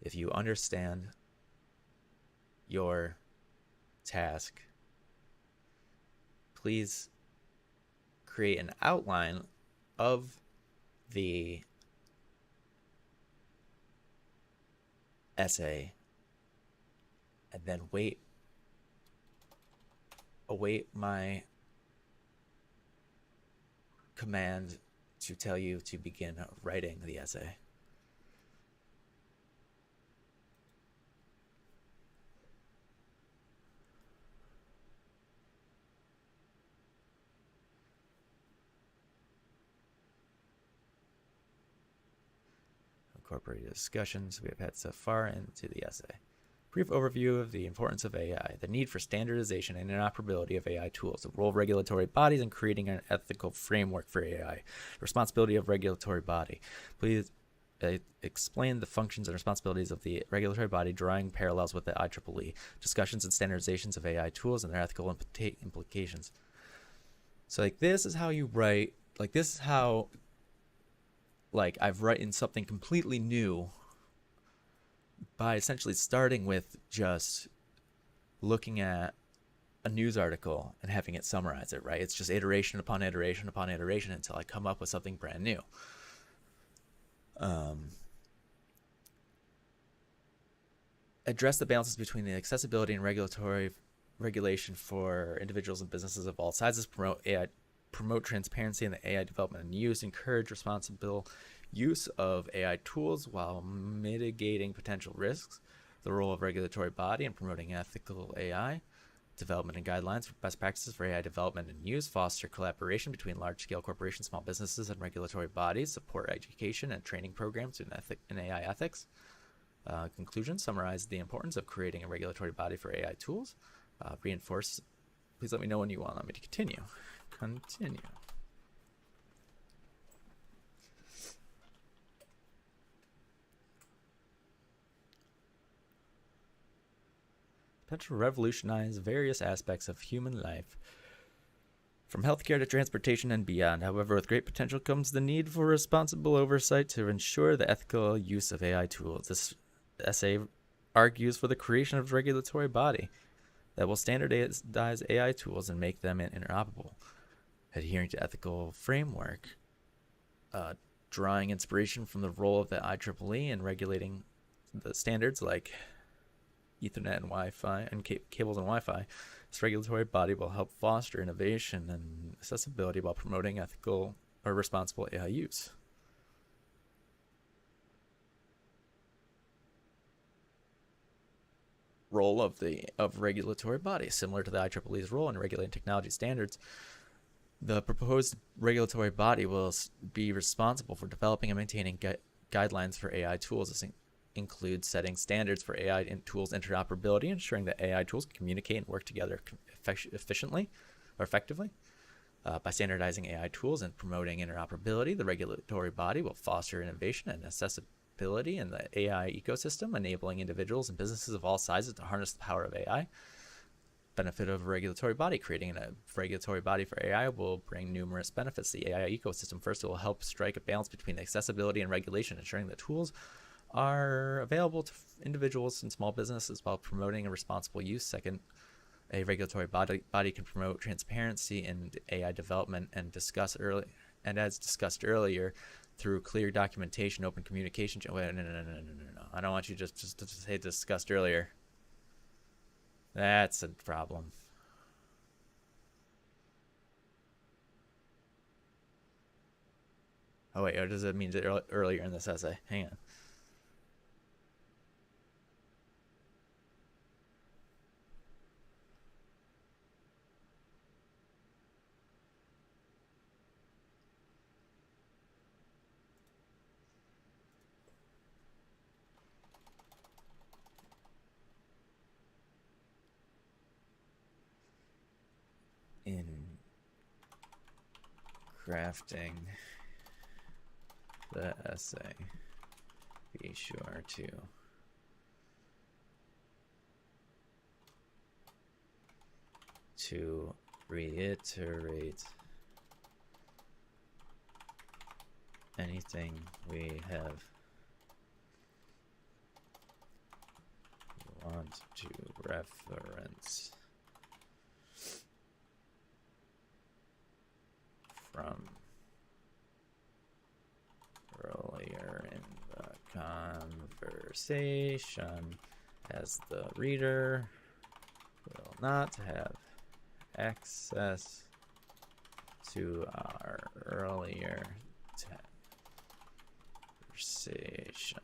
If you understand your task, please create an outline of the essay and then await my command to tell you to begin writing the essay. Incorporated discussions we have had so far into the essay. Brief overview of the importance of AI, the need for standardization and interoperability of AI tools, the role of regulatory bodies in creating an ethical framework for AI, the responsibility of regulatory body. Please explain the functions and responsibilities of the regulatory body, drawing parallels with the IEEE, discussions and standardizations of AI tools and their ethical implications. So like this is how you write, like this is how like I've written something completely new by essentially starting with just looking at a news article and having it summarize it, right? It's just iteration upon iteration upon iteration until I come up with something brand new. Address the balances between the accessibility and regulatory regulation for individuals and businesses of all sizes, promote transparency in the AI development and use, encourage responsible use of AI tools while mitigating potential risks, the role of regulatory body in promoting ethical AI, development and guidelines for best practices for AI development and use, foster collaboration between large-scale corporations, small businesses, and regulatory bodies, support education and training programs in AI ethics. Conclusion, summarize the importance of creating a regulatory body for AI tools. Reinforce, please let me know when you want me to continue. Continue. Potential to revolutionize various aspects of human life, from healthcare to transportation and beyond. However, with great potential comes the need for responsible oversight to ensure the ethical use of AI tools. This essay argues for the creation of a regulatory body that will standardize AI tools and make them interoperable, adhering to ethical framework drawing inspiration from the role of the IEEE in regulating the standards like Ethernet and Wi-Fi and cables and Wi-Fi. This regulatory body will help foster innovation and accessibility while promoting ethical or responsible AI use. Role of regulatory bodies, similar to the IEEE's role in regulating technology standards. The proposed regulatory body will be responsible for developing and maintaining guidelines for AI tools. This includes setting standards for AI tools interoperability, ensuring that AI tools can communicate and work together efficiently or effectively. By standardizing AI tools and promoting interoperability, the regulatory body will foster innovation and accessibility in the AI ecosystem, enabling individuals and businesses of all sizes to harness the power of AI. Benefit of a regulatory body. Creating a regulatory body for AI will bring numerous benefits to the AI ecosystem. First, it will help strike a balance between accessibility and regulation, ensuring that tools are available to individuals and small businesses while promoting a responsible use. Second, a regulatory body can promote transparency in AI development and as discussed earlier, through clear documentation, open communication. Wait, no. I don't want you just to say discussed earlier. That's a problem. Oh wait, what does it mean earlier in this essay? Hang on. In crafting the essay, be sure to reiterate anything we have want to reference from earlier in the conversation, as the reader will not have access to our earlier conversation.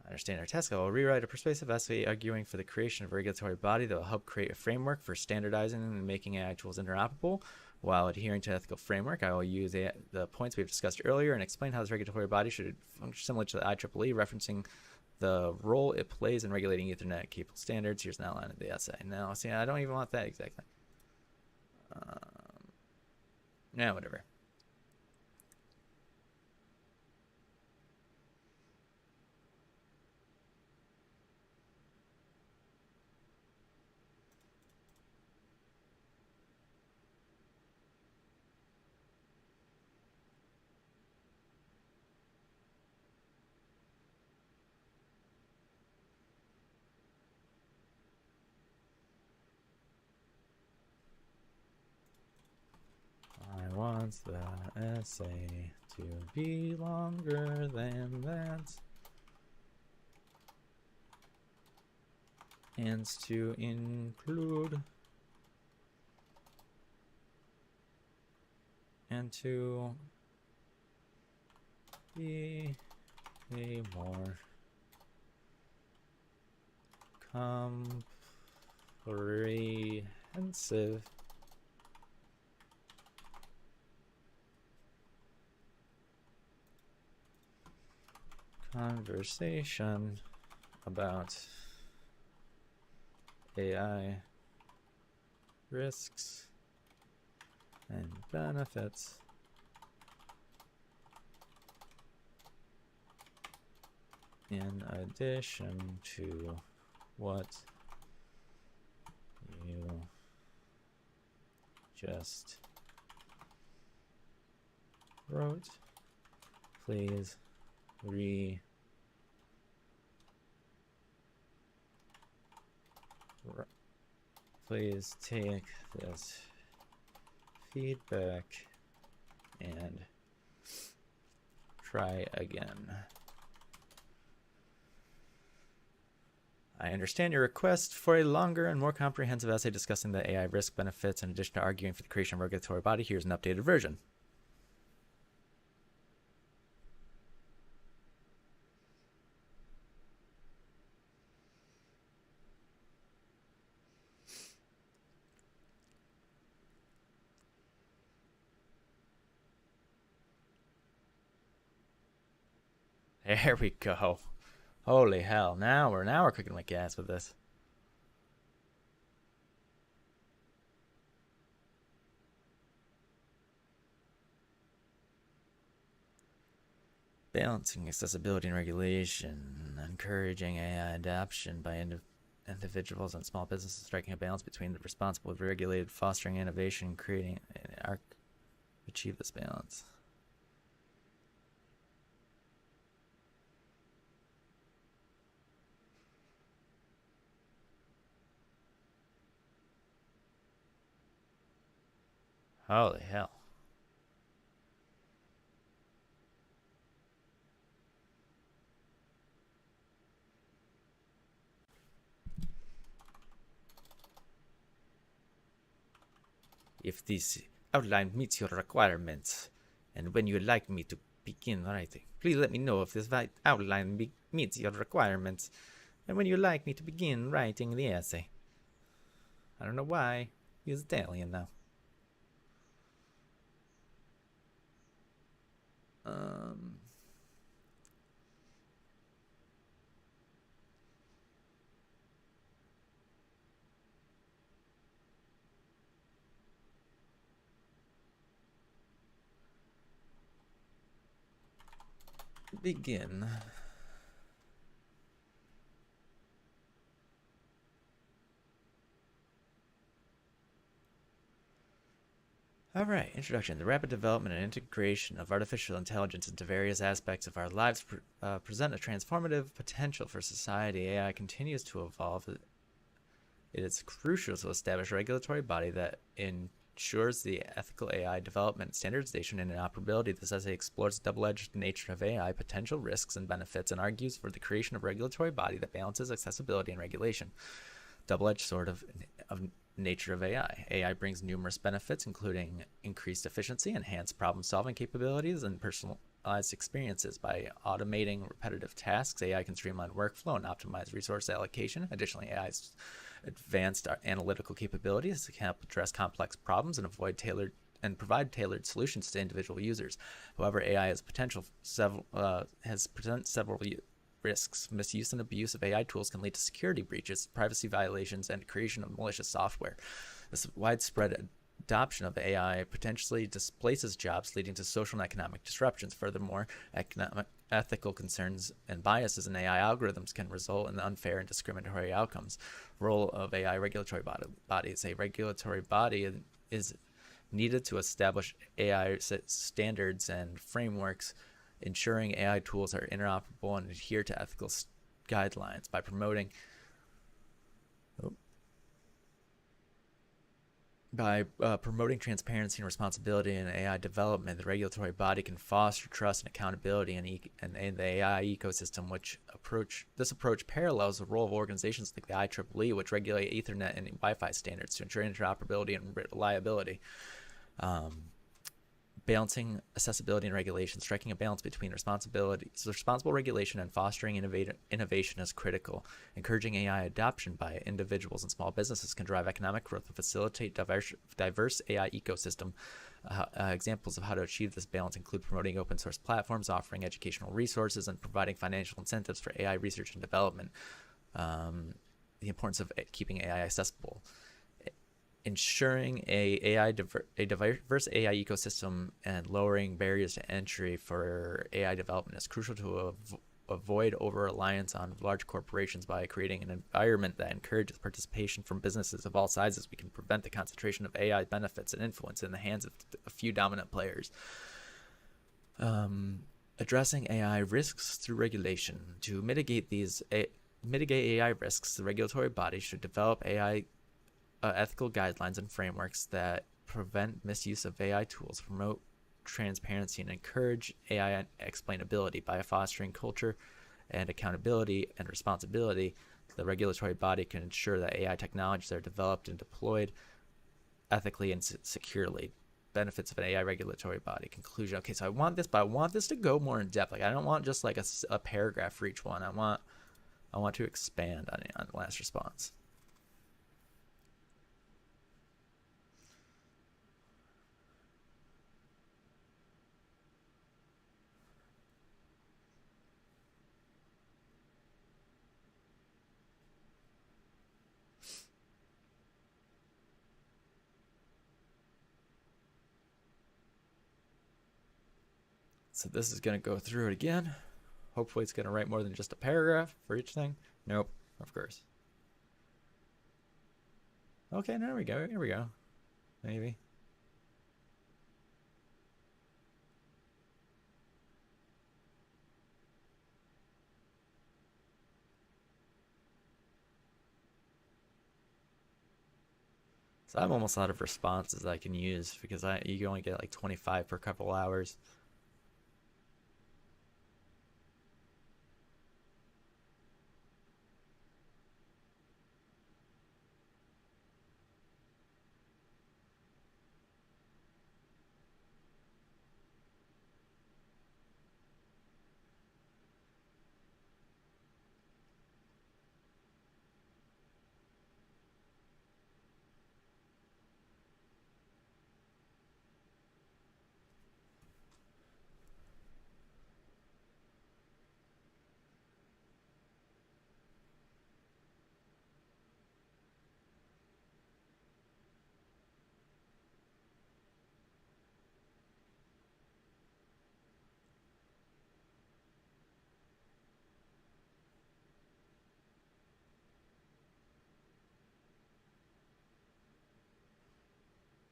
Understand our task. I will rewrite a persuasive essay arguing for the creation of a regulatory body that will help create a framework for standardizing and making AI tools interoperable. While adhering to an ethical framework, I will use the points we've discussed earlier and explain how this regulatory body should function similar to the IEEE, referencing the role it plays in regulating Ethernet cable standards. Here's an outline of the essay. Now, see, I don't even want that exactly. Whatever. I want the essay to be longer than that, and to include and to be a more comprehensive conversation about AI risks and benefits, in addition to what you just wrote. Please Please take this feedback and try again. I understand your request for a longer and more comprehensive essay discussing the AI risk benefits in addition to arguing for the creation of a regulatory body. Here's an updated version. There we go. Holy hell. Now we're cooking with gas with this. Balancing accessibility and regulation, encouraging AI adoption by individuals and small businesses, striking a balance between the responsible and regulated, fostering innovation, creating an arc to achieve this balance. Holy hell. If this outline meets your requirements, and when you like me to begin writing, please let me know if this outline meets your requirements, and when you like me to begin writing the essay. I don't know why. He's Italian now. Begin. Alright, introduction. The rapid development and integration of artificial intelligence into various aspects of our lives present a transformative potential for society. AI continues to evolve. It is crucial to establish a regulatory body that ensures the ethical AI development, standardization, and interoperability. This essay explores the double-edged nature of AI, potential risks and benefits, and argues for the creation of a regulatory body that balances accessibility and regulation. Double-edged sword of nature of AI. AI brings numerous benefits, including increased efficiency, enhanced problem-solving capabilities, and personalized experiences. By automating repetitive tasks, AI can streamline workflow and optimize resource allocation. Additionally, AI's advanced analytical capabilities can help address complex problems and provide tailored solutions to individual users. However, AI has present several risks. Misuse and abuse of AI tools can lead to security breaches, privacy violations, and creation of malicious software. This widespread adoption of AI potentially displaces jobs, leading to social and economic disruptions. Furthermore, ethical concerns and biases in AI algorithms can result in unfair and discriminatory outcomes. Role of AI regulatory bodies. A regulatory body is needed to establish AI standards and frameworks, ensuring AI tools are interoperable and adhere to ethical guidelines. By promoting transparency and responsibility in AI development, the regulatory body can foster trust and accountability in the AI ecosystem. This approach parallels the role of organizations like the IEEE, which regulate Ethernet and Wi-Fi standards to ensure interoperability and reliability. Balancing accessibility and regulation, striking a balance between responsible regulation and fostering innovation is critical. Encouraging AI adoption by individuals and small businesses can drive economic growth and facilitate diverse AI ecosystem. Examples of how to achieve this balance include promoting open source platforms, offering educational resources, and providing financial incentives for AI research and development. The importance of keeping AI accessible. Ensuring a diverse AI ecosystem and lowering barriers to entry for AI development is crucial to avoid over-reliance on large corporations. By creating an environment that encourages participation from businesses of all sizes, we can prevent the concentration of AI benefits and influence in the hands of a few dominant players. Addressing AI risks through regulation. To mitigate AI risks, the regulatory body should develop ethical guidelines and frameworks that prevent misuse of AI tools, promote transparency, and encourage AI explainability by fostering culture and accountability and responsibility. The regulatory body can ensure that AI technologies are developed and deployed ethically and securely. Benefits of an AI regulatory body. Conclusion. Okay, so I want this, but I want this to go more in depth. Like, I don't want just like a paragraph for each one. I want to expand on the last response. So this is going to go through it again. Hopefully it's going to write more than just a paragraph for each thing. Nope, of course. Okay, there we go. Here we go. Maybe. So I'm almost out of responses I can use because you can only get like 25 per couple hours.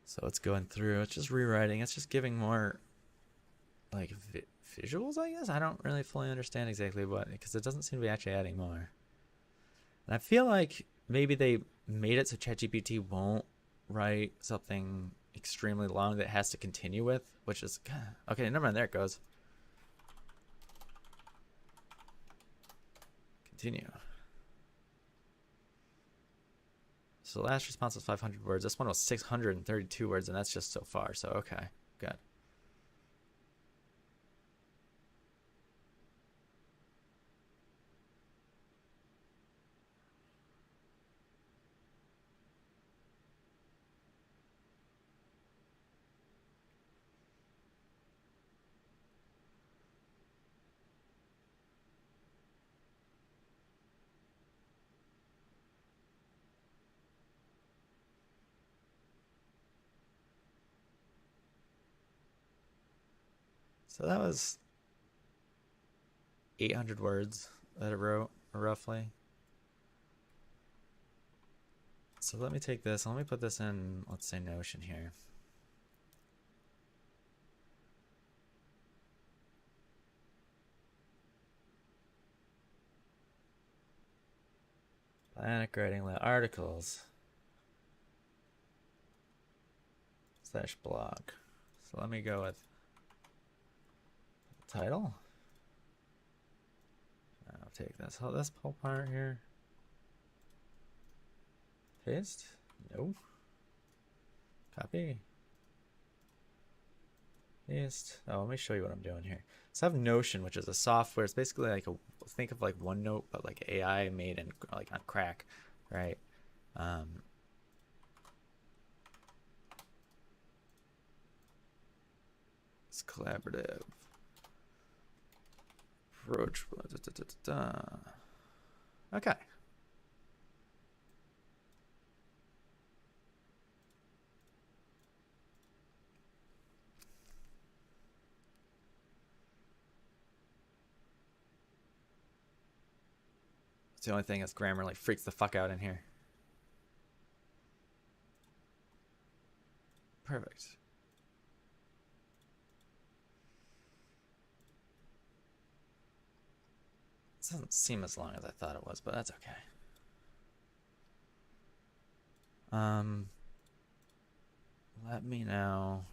So it's going through, it's just rewriting, it's just giving more like visuals, I guess. I don't really fully understand exactly what, because it doesn't seem to be actually adding more. And I feel like maybe they made it so ChatGPT won't write something extremely long that it has to continue with, which is okay. Never mind. There it goes. Continue. So the last response was 500 words. This one was 632 words, and that's just so far. So okay, good. So that was 800 words that it wrote, roughly. So let me take this, let me put this in, let's say Notion here. BionicWritingLabs articles / blog. So let me go with title. I'll take this whole part here. Paste. No. Copy. Paste. Oh, let me show you what I'm doing here. So I have Notion, which is a software. It's basically like think of like OneNote, but like AI made and like on crack, right? It's collaborative approach. Okay. It's the only thing that's grammar like freaks the fuck out in here. Perfect. It doesn't seem as long as I thought it was, but that's okay. Let me know.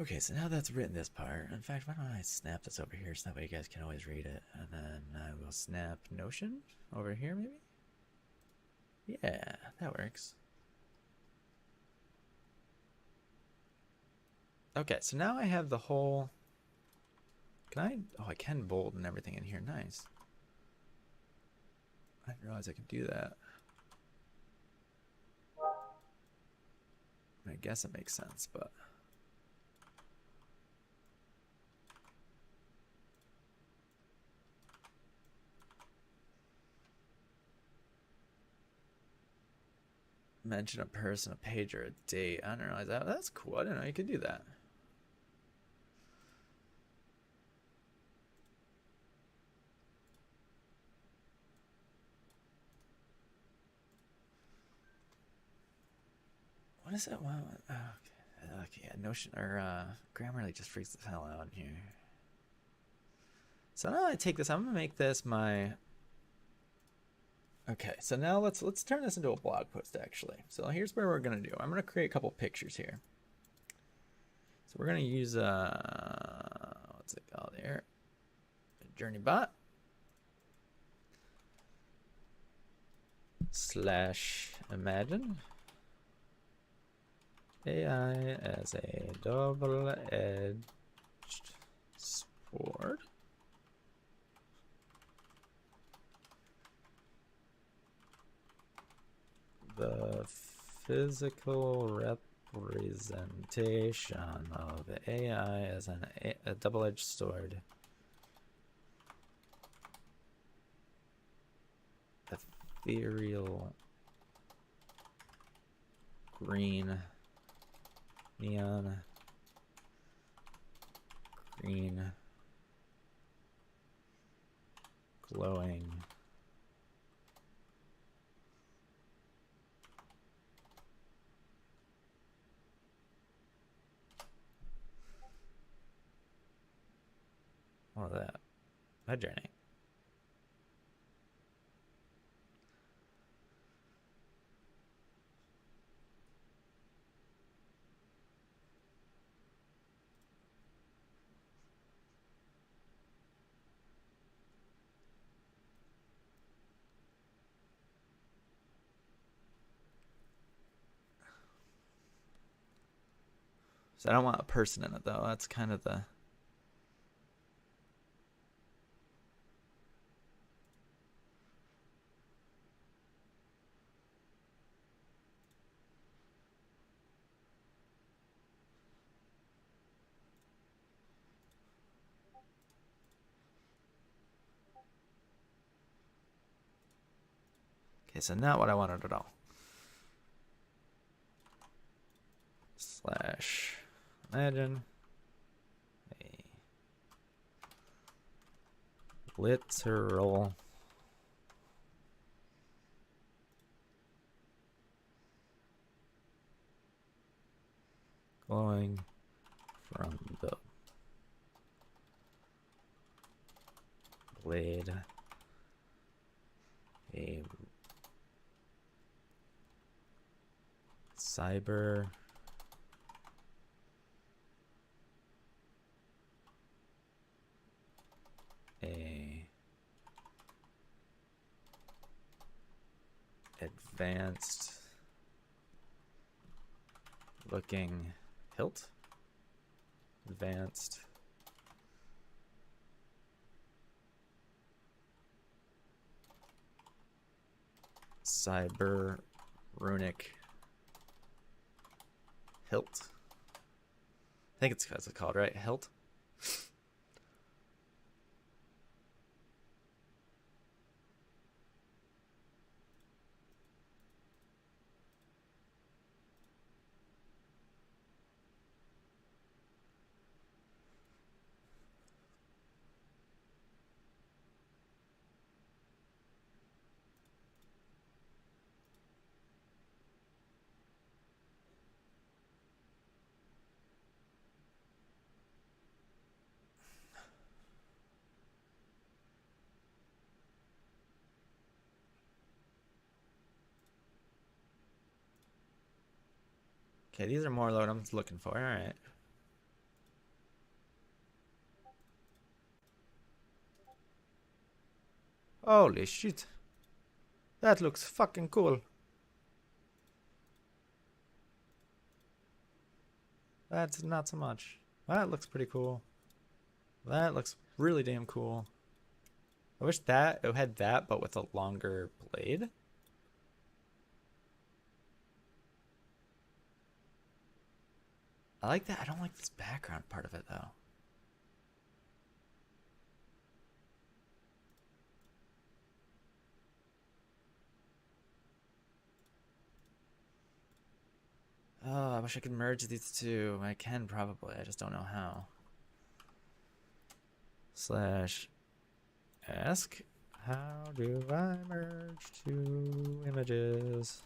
Okay, so now that's written this part. In fact, why don't I snap this over here so that way you guys can always read it. And then I will snap Notion over here, maybe? Yeah, that works. Okay, so now I have the whole... Can I... Oh, I can bold and everything in here. Nice. I didn't realize I could do that. I guess it makes sense, but... Mention a person, a page, or a date. I didn't realize that. That's cool. I didn't know you could do that. What is that one? Oh, okay. Okay, yeah, Notion or Grammarly just freaks the hell out in here. So now I take this. I'm gonna make this my. Okay, so now let's turn this into a blog post actually. So here's where we're gonna do. I'm gonna create a couple pictures here. So we're gonna use what's it called here? JourneyBot / imagine AI as a double-edged sword. The physical representation of AI as a double-edged sword. Ethereal green, neon green, glowing, all of that. My journey. So I don't want a person in it though. That's kind of the... Okay, so not what I wanted at all. / imagine a literal glowing from the blade a cyber a advanced looking hilt, advanced cyber runic hilt. I think it's called, right? Hilt. Okay, these are more what I'm looking for. All right. Holy shit. That looks fucking cool. That's not so much. That looks pretty cool. That looks really damn cool. I wish that it had that, but with a longer blade. I like that. I don't like this background part of it, though. Oh, I wish I could merge these two. I can probably. I just don't know how. Slash ask. How do I merge two images?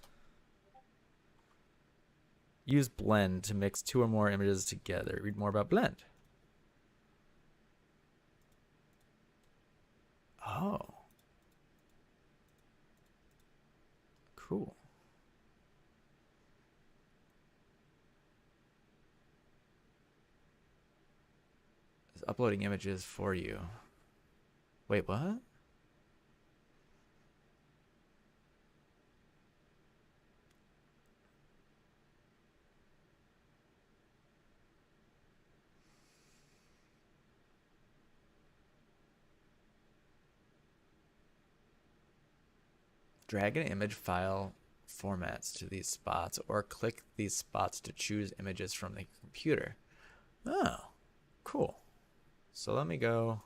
Use blend to mix two or more images together. Read more about blend. Oh. Cool. It's uploading images for you. Wait, what? Drag an image file formats to these spots or click these spots to choose images from the computer. Oh, cool. So let me go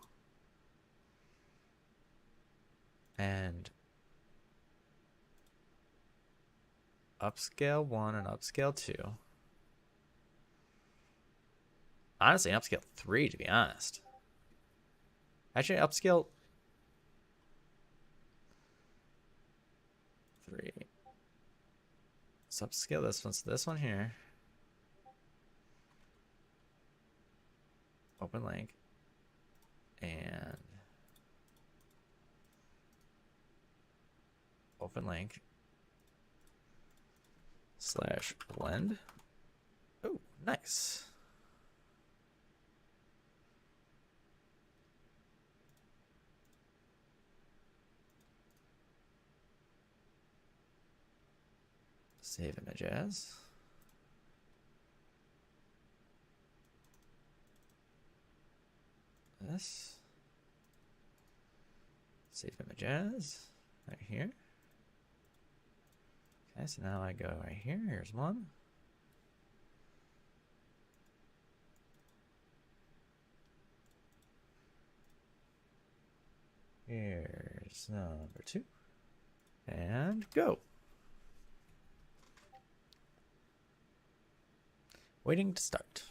and upscale 1 and upscale 2. Honestly, upscale 3 to be honest. Actually, upscale 3. Let's upscale this one. So this one here. Open link. And open link. Slash blend. Oh, nice. Save image as. This. Save image as. Right here. Okay, so now I go right here. Here's one. Here's number 2. And go. Waiting to start.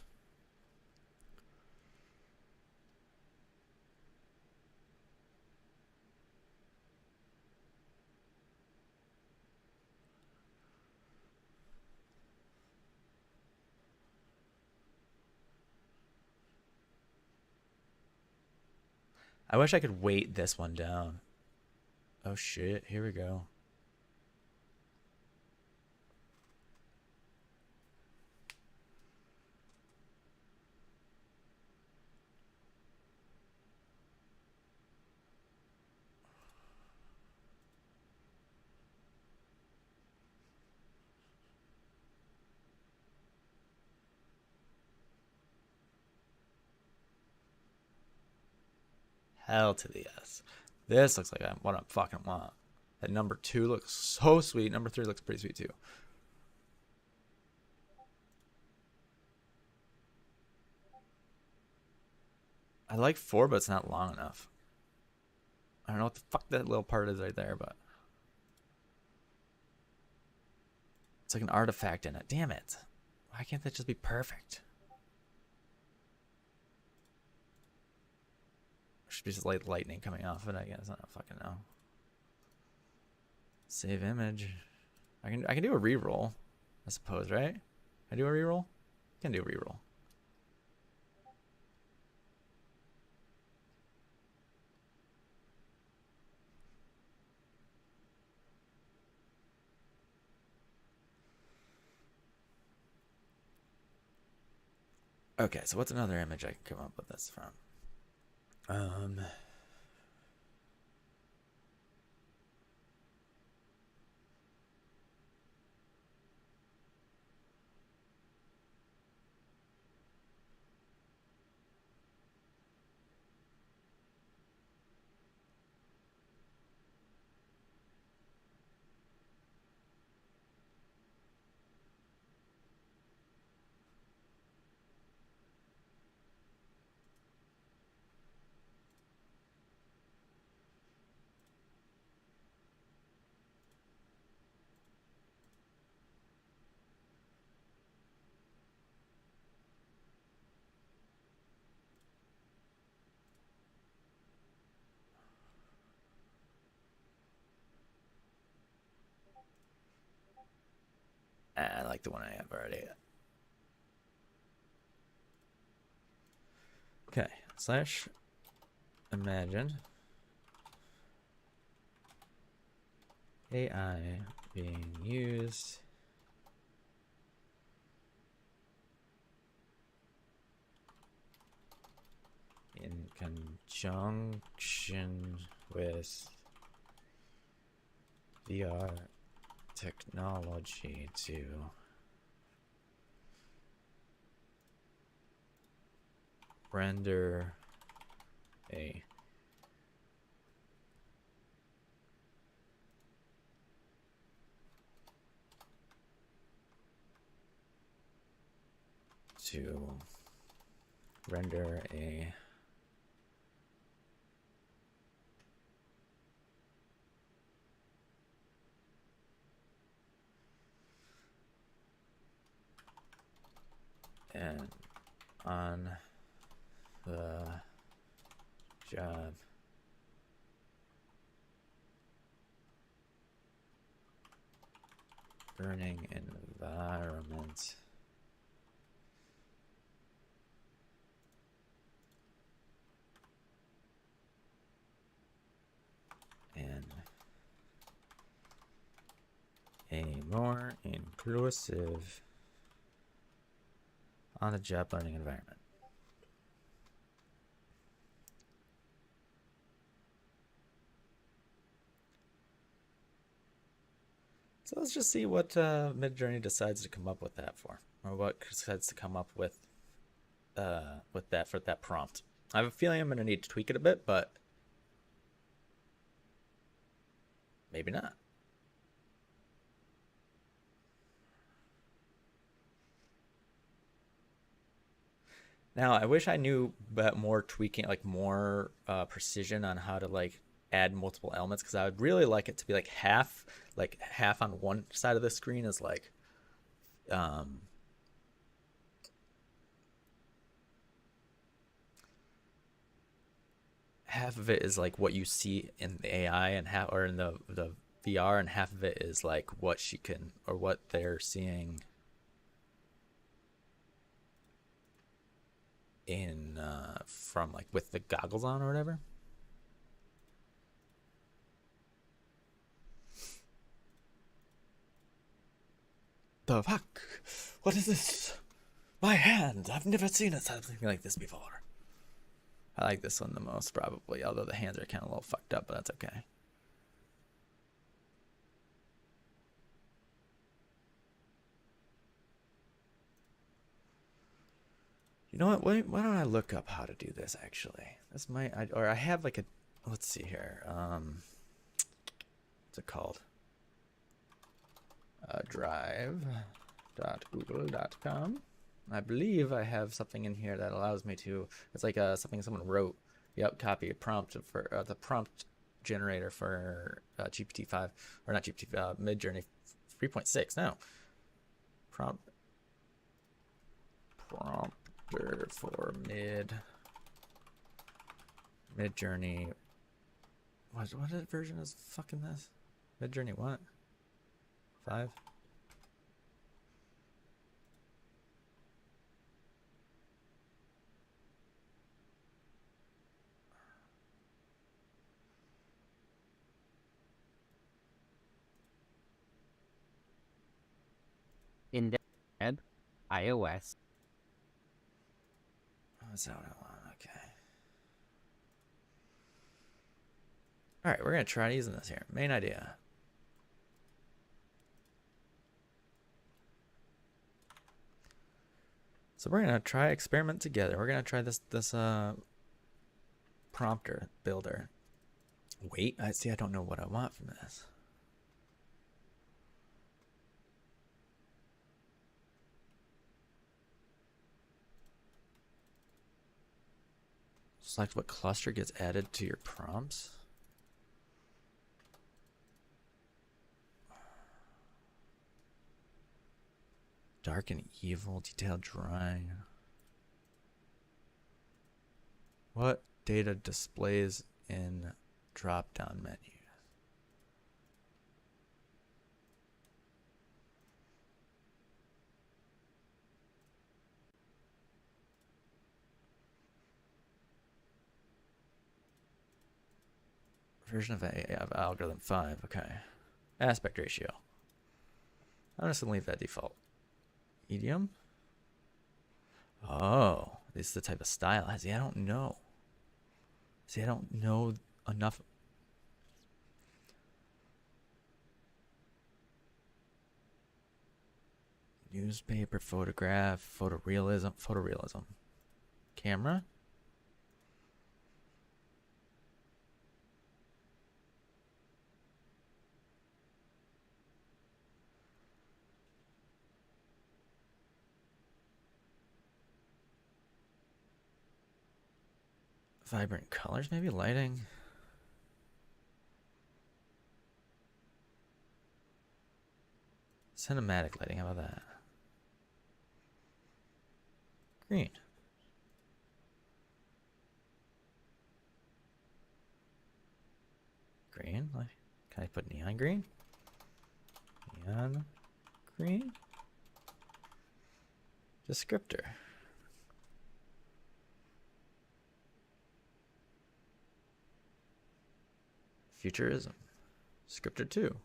I wish I could weight this one down. Oh shit, here we go. Hell to the yes. This looks like what I fucking want. That number 2 looks so sweet. Number 3 looks pretty sweet too. I like 4, but it's not long enough. I don't know what the fuck that little part is right there, but it's like an artifact in it. Damn it. Why can't that just be perfect? Should be just like lightning coming off of it, I guess. I don't fucking know. Save image. I can do a reroll, I suppose, right? I do a reroll? I can do a reroll. Okay, so what's another image I can come up with this from? I like the one I have already. Okay, slash imagine AI being used in conjunction with VR technology to render a render a and on the job learning environment and a more inclusive on the job learning environment. So let's just see what Midjourney decides to come up with that for, or what decides to come up with that for that prompt. I have a feeling I'm going to need to tweak it a bit, but maybe not. Now, I wish I knew about more tweaking, like more precision on how to like add multiple elements, because I would really like it to be like half on one side of the screen is like half of it is like what you see in the AI and half, or in the VR, and half of it is like what she can, or what they're seeing in from like with the goggles on or whatever. The fuck? What is this? My hand! I've never seen something like this before. I like this one the most, probably, although the hands are kind of a little fucked up, but that's okay. You know what? Wait, why don't I look up how to do this, actually? This might, or I have like a, let's see here. What's it called? Drive.google.com. I believe I have something in here that allows me to, it's like something someone wrote. Yep, copy a prompt for the prompt generator for GPT-5, or not GPT, Midjourney 3.6. No, prompter for Midjourney. What version is fucking this? Midjourney what? 5? In the iOS. That's not what I want. Okay. All right, we're going to try using this here. Main idea. So we're going to try experiment together. We're going to try this prompter builder. Wait, I don't know what I want from this. Select what cluster gets added to your prompts. Dark and evil, detailed drawing. What data displays in drop-down menu? Version of AI of algorithm 5. Okay. Aspect ratio. I'm just gonna leave that default. Medium. Oh, this is the type of style. See, I don't know. See, I don't know enough. Newspaper, photograph, photorealism. Camera. Vibrant colors, maybe lighting. Cinematic lighting, how about that? Green. Green? Can I put neon green? Neon green? Descriptor. Futurism. Descriptor 2.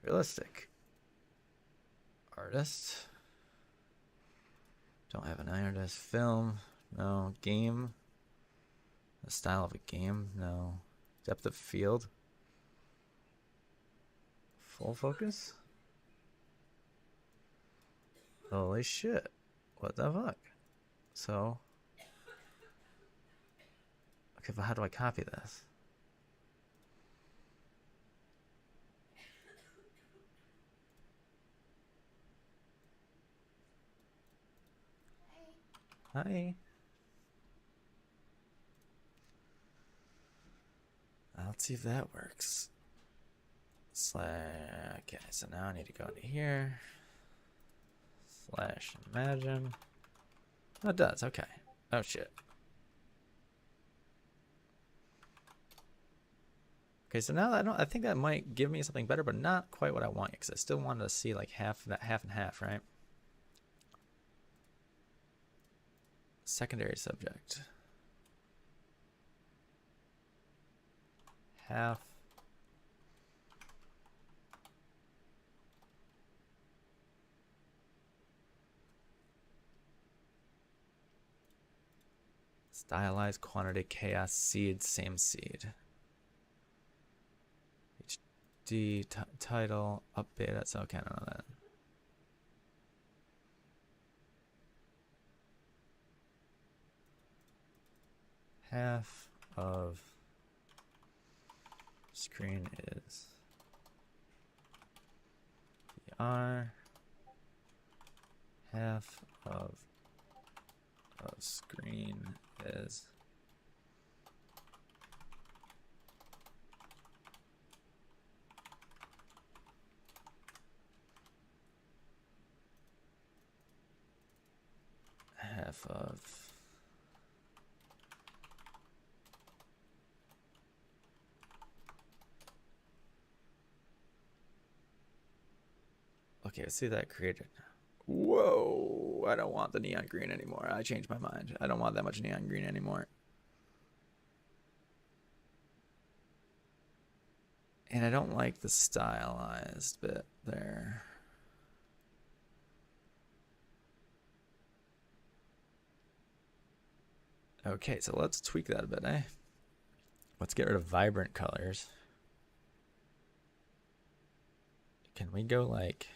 Realistic. Artist. Don't have an artist. Film. No. Game. The style of a game. No. Depth of field. Full focus. Holy shit. What the fuck? So. Okay, but how do I copy this? Hi. Let's see if that works. Okay, so now I need to go into here. Slash imagine. Oh, it does. Okay. Oh shit. Okay, so now I think that might give me something better, but not quite what I want, because I still wanted to see like half and half, right? Secondary subject. Half. Stylized quantity, chaos, seed, same seed. HD, title, update, that's okay, I don't know that. Half of screen is VR. Half of screen is half of okay, let's see that created. Whoa, I don't want the neon green anymore. I changed my mind. I don't want that much neon green anymore. And I don't like the stylized bit there. Okay, so let's tweak that a bit, eh? Let's get rid of vibrant colors. Can we go like...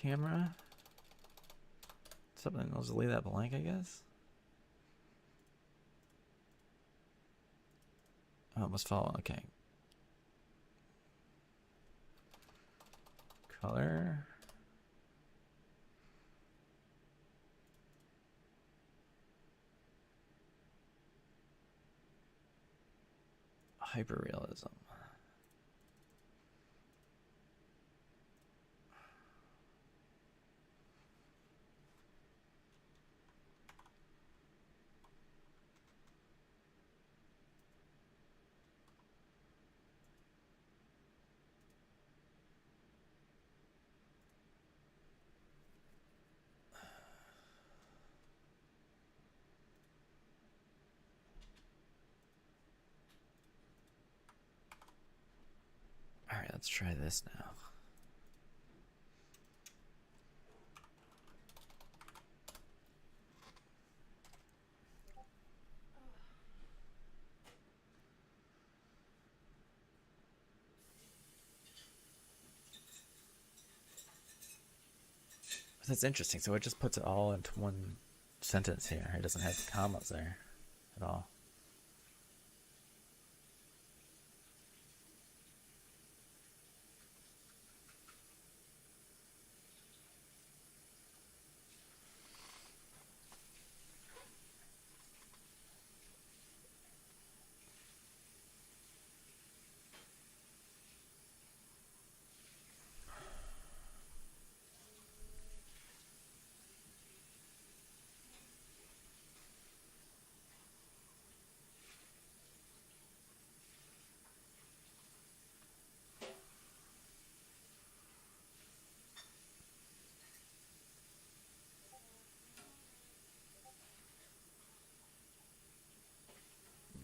camera. Something else to leave that blank, I guess. Oh, must follow. Okay. Color. Hyperrealism. All right, let's try this now. That's interesting. So it just puts it all into one sentence here. It doesn't have the commas there at all.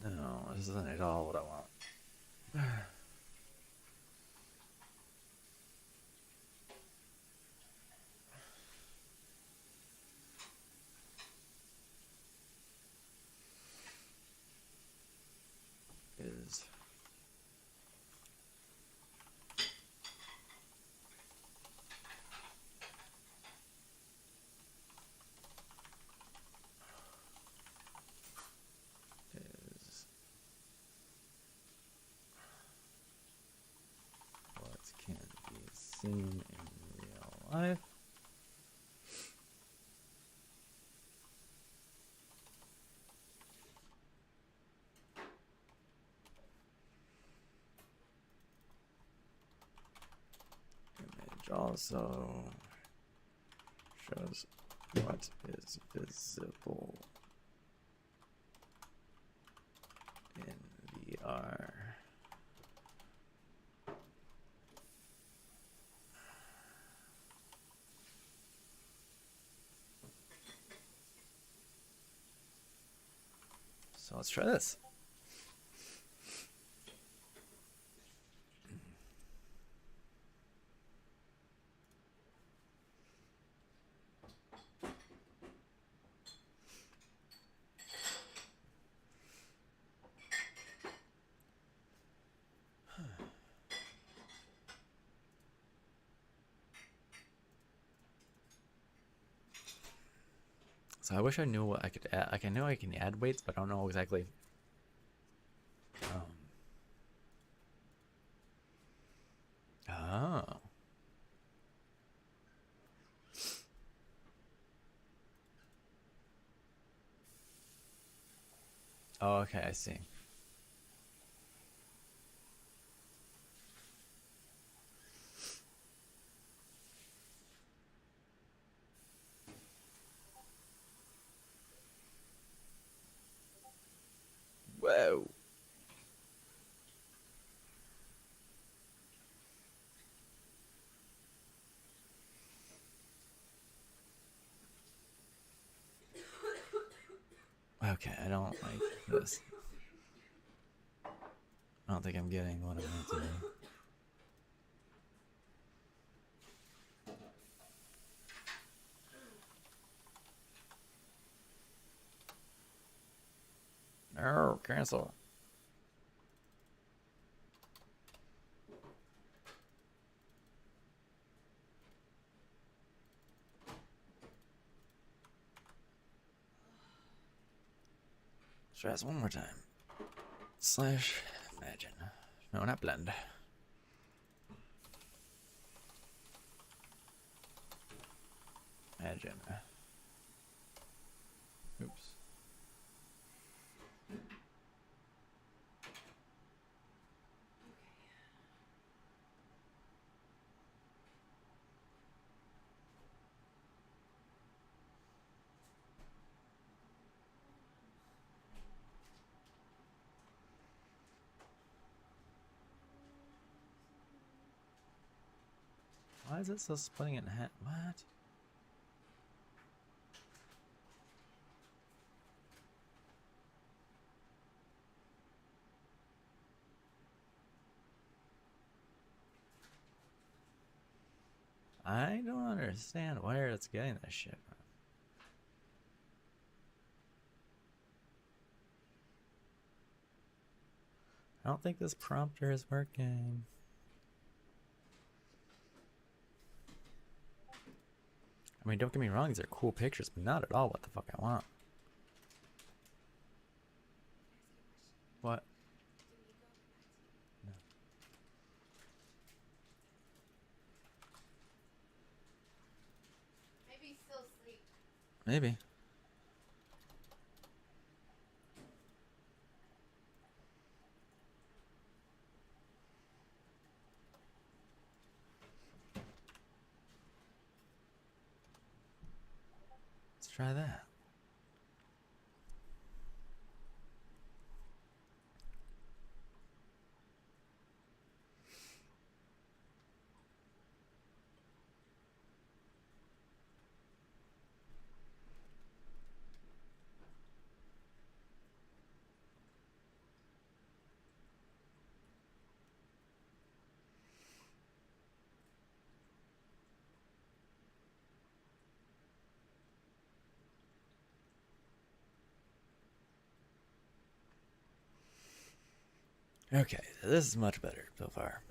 No, this isn't at all what I want. Is what can be seen in real life. Image also shows what is visible in VR. So let's try this. So I wish I knew what I could add. Like I know I can add weights, but I don't know exactly. Oh. Oh, okay, I see. Okay, I don't like this. I don't think I'm getting what I want to do. Oh, cancel. Try this one more time. Slash imagine. No, not blend. Imagine. Oops. Why is it still splitting it in half? What? I don't understand where it's getting this shit from. I don't think this prompter is working. I mean, don't get me wrong, these are cool pictures, but not at all what the fuck I want. What? No. Maybe he's still asleep. Maybe. Let's try that. Okay, so this is much better so far.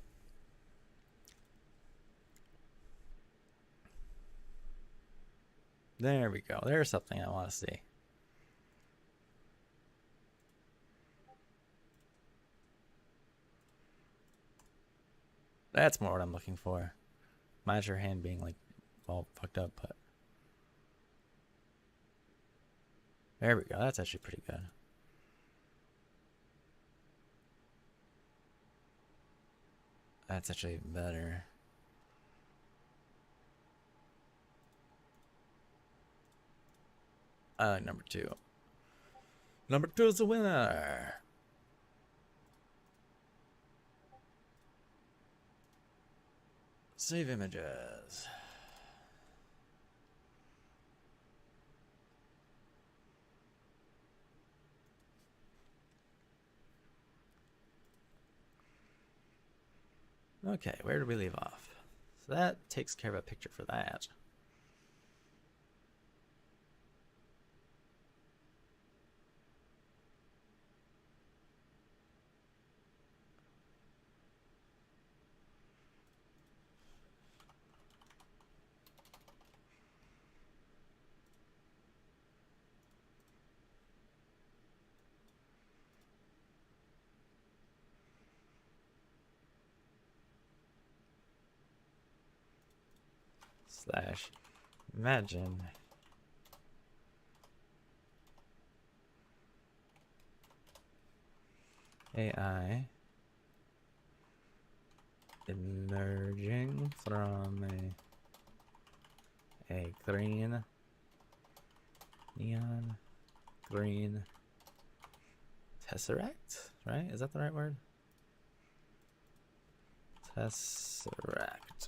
There we go. There's something I want to see. That's more what I'm looking for. Minus your hand being like all fucked up, but there we go. That's actually pretty good. That's actually better. I like number 2. Number 2 is the winner. Save images. Okay, where did we leave off? So that takes care of a picture for that. Slash imagine AI emerging from a green, neon green tesseract, right? Is that the right word? Tesseract.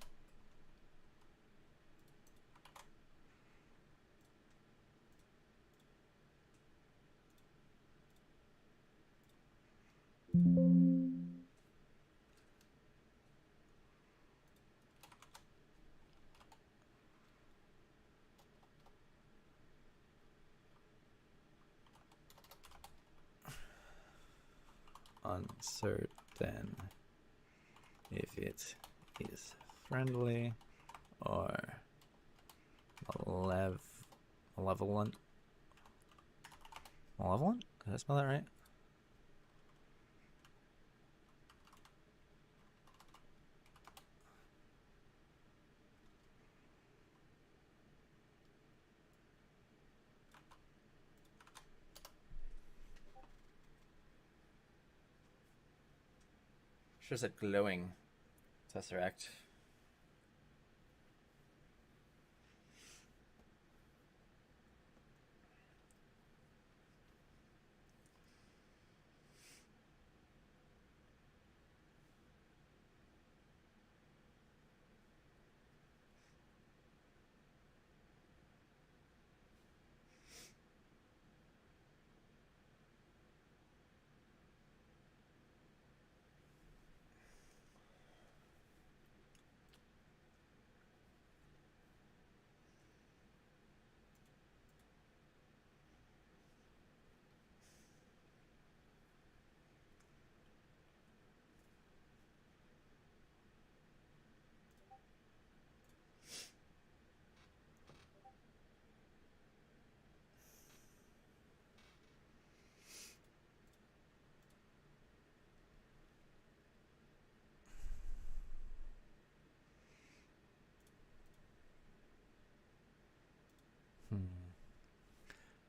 uncertain if it is friendly or malevolent. Malevolent? Did I spell that right? Sure said glowing tesseract.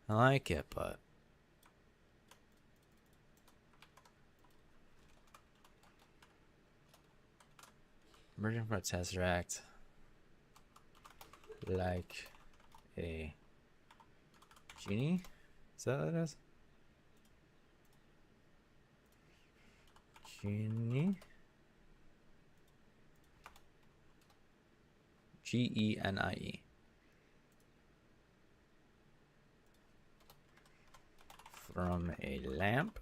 I like it, but emerging from a tesseract like a genie? Is that what it is? Genie? Genie. From a lamp.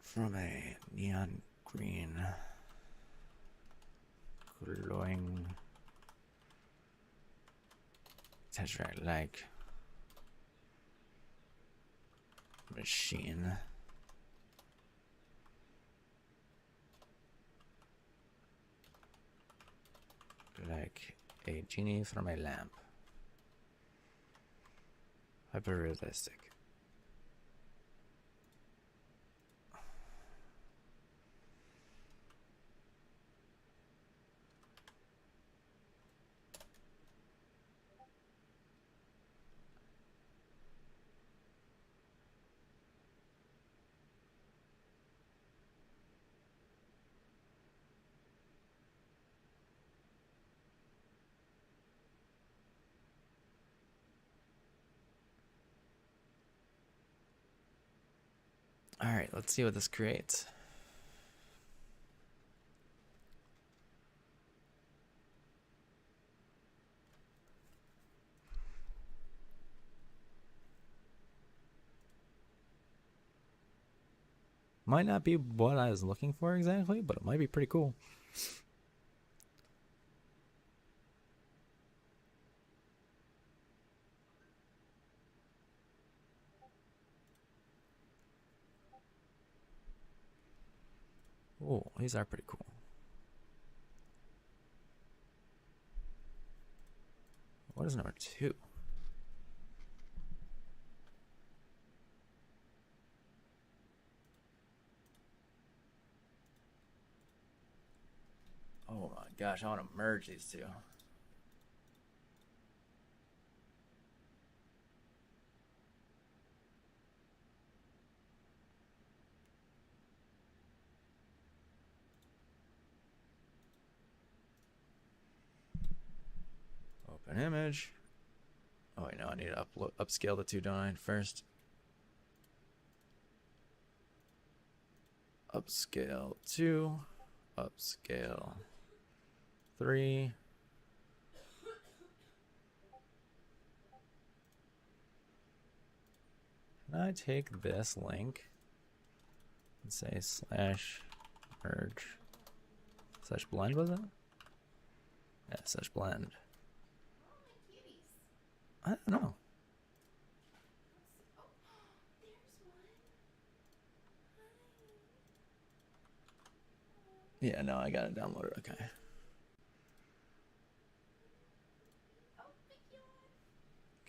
From a neon green glowing tesseract like machine. Like a genie from a lamp. Hyper realistic. All right, let's see what this creates. Might not be what I was looking for exactly, but it might be pretty cool. Oh, these are pretty cool. What is number 2? Oh my gosh, I want to merge these two. Open image. Oh wait, no, I need to upscale the 2, don't I? First. Upscale 2. Upscale 3. Can I take this link and say slash merge slash blend, was it? Yeah, slash blend. I don't know. Yeah, no, I got it downloaded. Okay.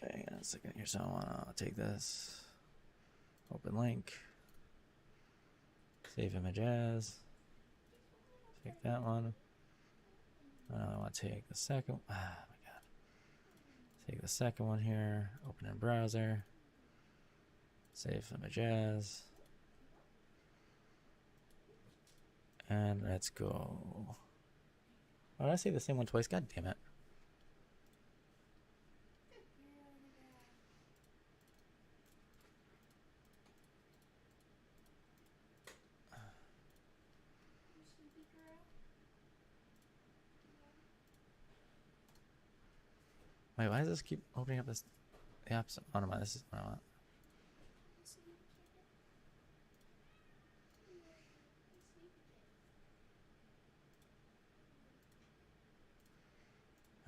Okay, hang on a second here. So I want to take this, open link, save image as, take that one. I want to take the second. Oh my god. Take the second one here, open in browser, save image as, and let's go. Why did I say the same one twice? God damn it. Wait, why does this keep opening up this? The apps. Oh no, this is what I want.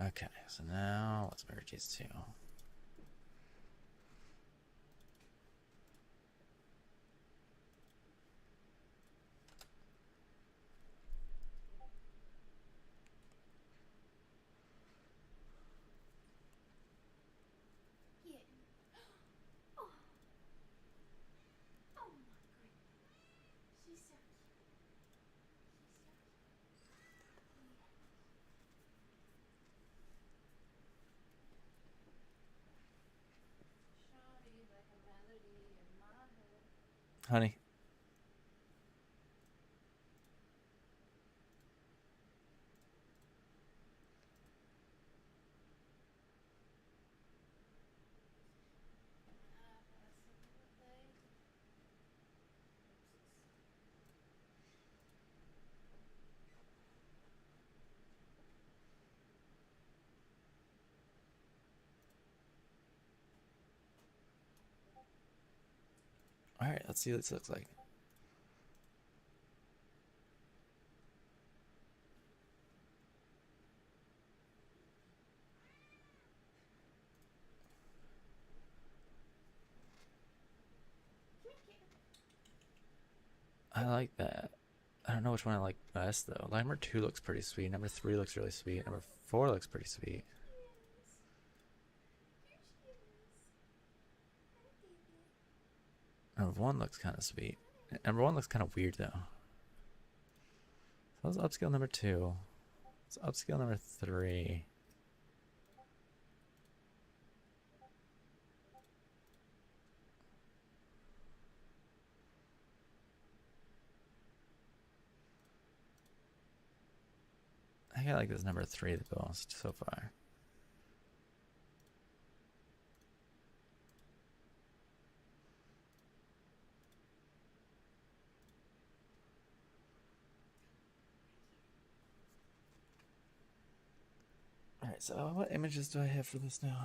Okay, so now let's merge these two. Honey. All right, let's see what this looks like. I like that. I don't know which one I like best though. Number 2 looks pretty sweet. Number 3 looks really sweet. Number 4 looks pretty sweet. Number 1 looks kind of sweet. Number 1 looks kind of weird though. So let's upscale number 2. Let's upscale number 3. I think I like this number 3 the most so far. Alright, so what images do I have for this now?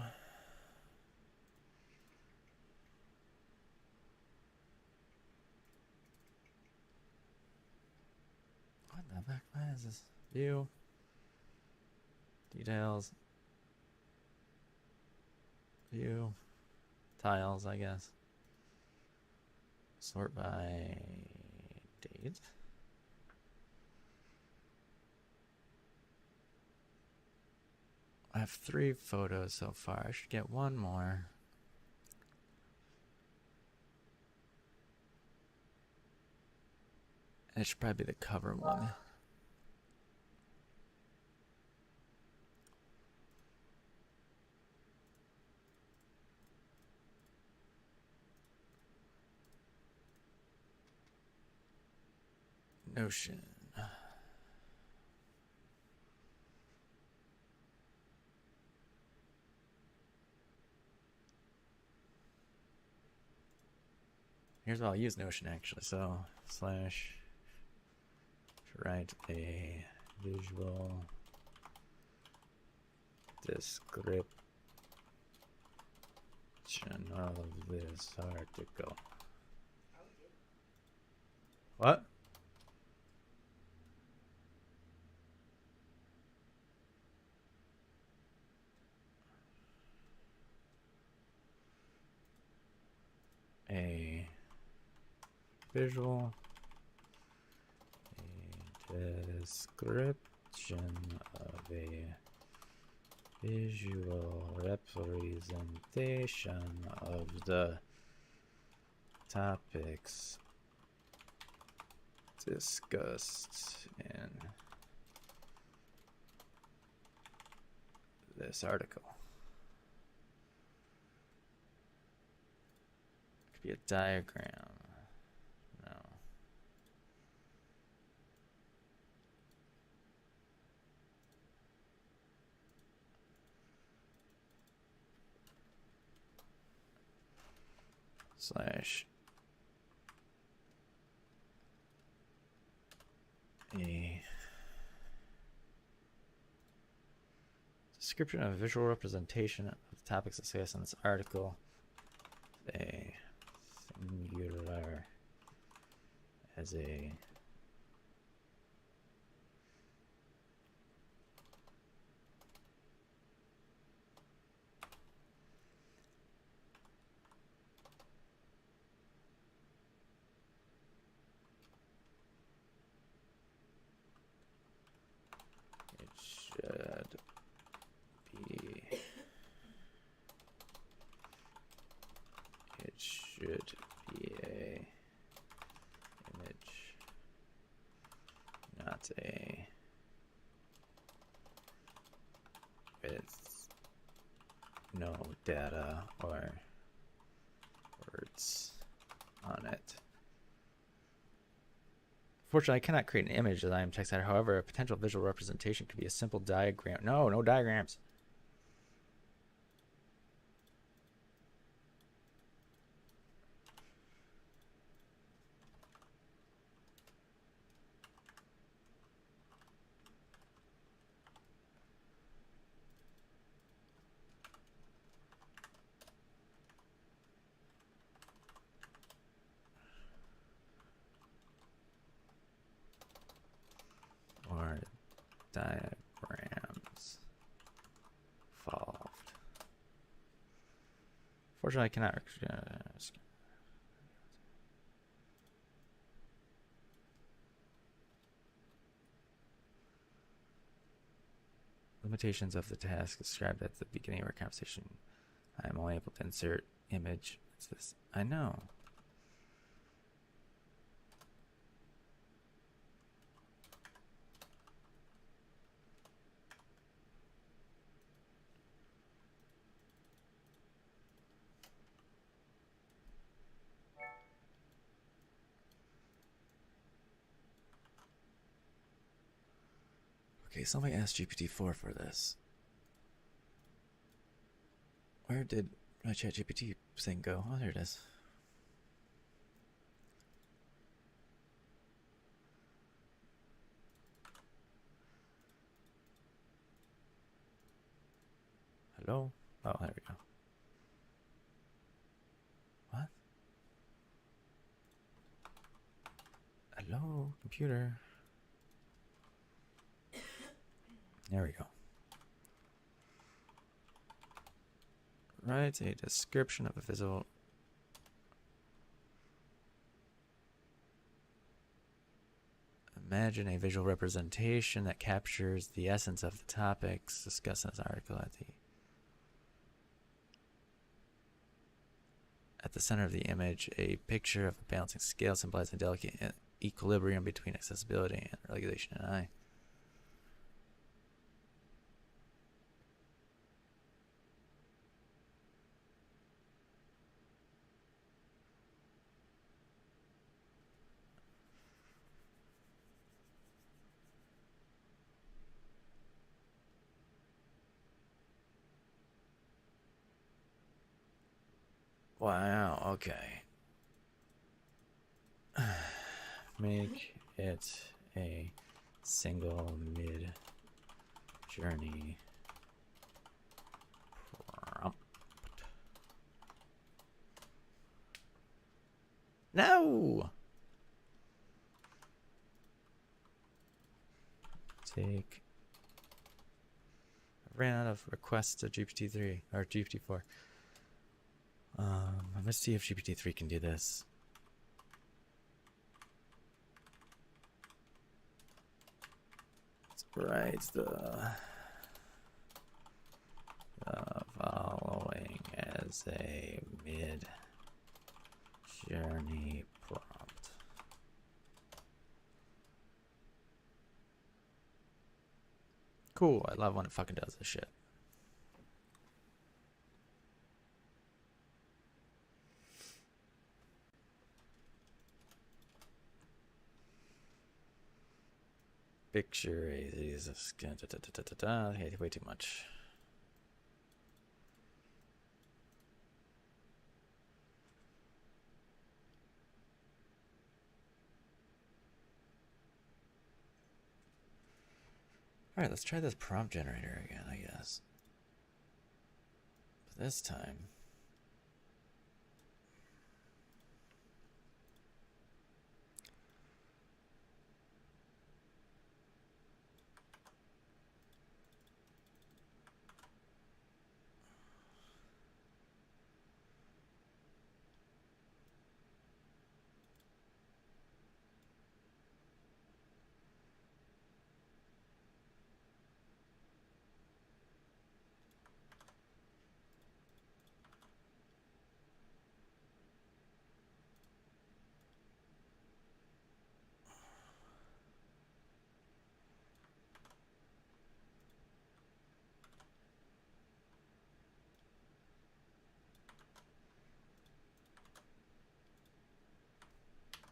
What the heck? Why is this? View. Details. View. Tiles, I guess. Sort by date. I have 3 photos so far. I should get 1 more. It should probably be the cover one. Notion. Here's what I'll use Notion actually. So slash write a visual description description of this article. What? A visual, a description of a visual representation of the topics discussed in this article. It could be a diagram. No. Slash a description of a visual representation of the topics discussed in this article. A singular as a should be a image, not a with no data or words on it. Fortunately, I cannot create an image as I am text editor. However, a potential visual representation could be a simple diagram. No diagrams. Or diagrams involved. Fortunately, I cannot. Limitations of the task described at the beginning of our conversation. I am only able to insert image. It's this. I know. Okay, somebody asked GPT-4 for this. Where did my ChatGPT thing go? Oh, there it is. Hello? Oh, there we go. What? Hello, computer. There we go. Write a description of a visual. Imagine a visual representation that captures the essence of the topics discussed in this article. At the center of the image, a picture of a balancing scale symbolizing a delicate equilibrium between accessibility and regulation and eye. Wow, okay. Make it a single mid-journey prompt. No! Take... I ran out of requests to GPT-3, or GPT-4. I'm gonna see if GPT-3 can do this. Let's write the following as a mid-journey prompt. Cool, I love when it fucking does this shit. Picture is hey, way too much. All right, let's try this prompt generator again, I guess. But this time,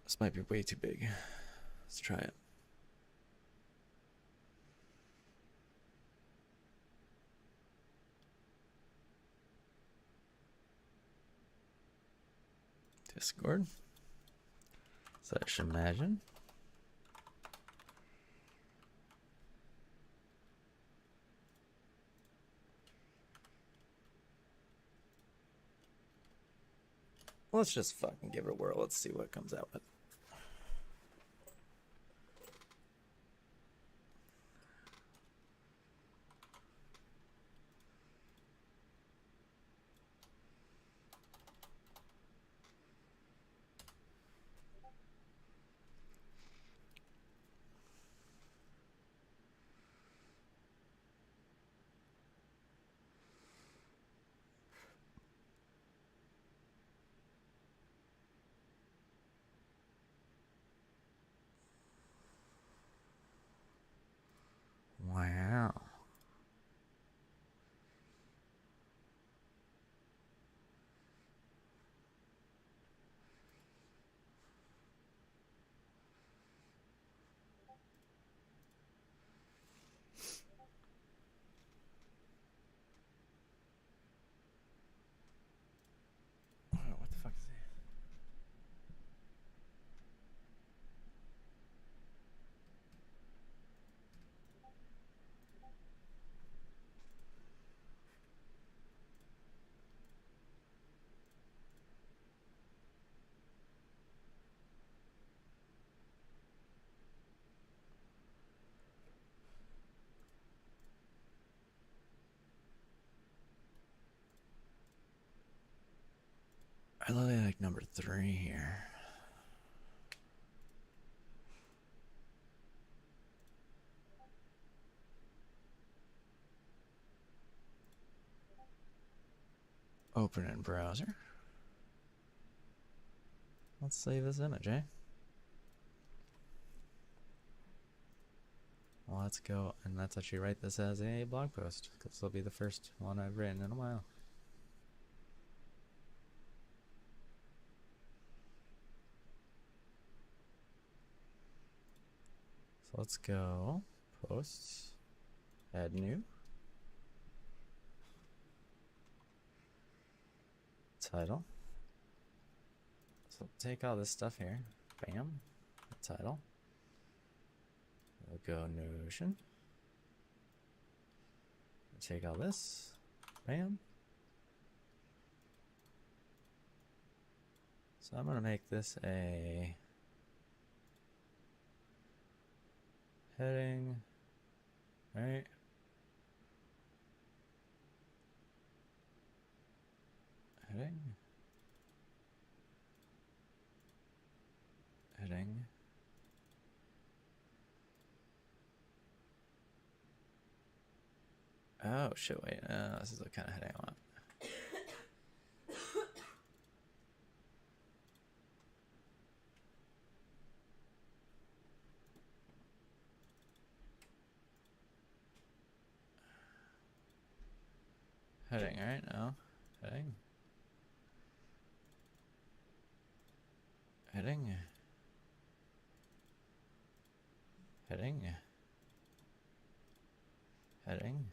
this might be way too big. Let's try it. Discord. Slash imagine. Let's just fucking give it a whirl. Let's see what it comes out with. Wow. What the fuck is that? I really like number 3 here. Open in browser. Let's save this image, eh? Well, let's go, and let's actually write this as a blog post, because this will be the first one I've written in a while. So let's go, posts, add new, title. So take all this stuff here, bam, title. We'll go Notion. Take all this, bam. So I'm going to make this a heading, right? Heading. Heading. Oh, shit, wait. This is the kind of heading I want. Heading, right? No. Heading. Heading. Heading. Heading.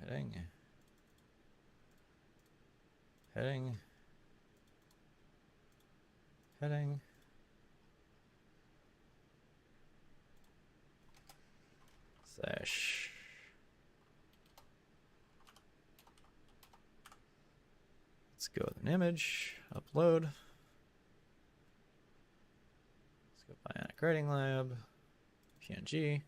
Heading. Heading. Heading. Slash. Let's go with an image. Upload. Let's go Bionic Writing Lab. PNG.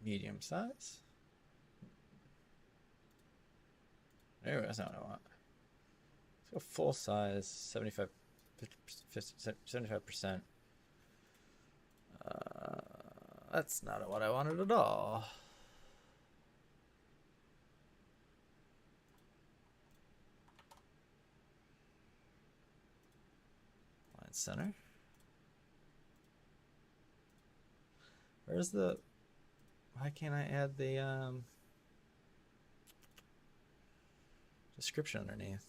Medium size. No, that's not what I want. Let's go full size, 75%. That's not what I wanted at all. Line center. Where's the... Why can't I add the description underneath?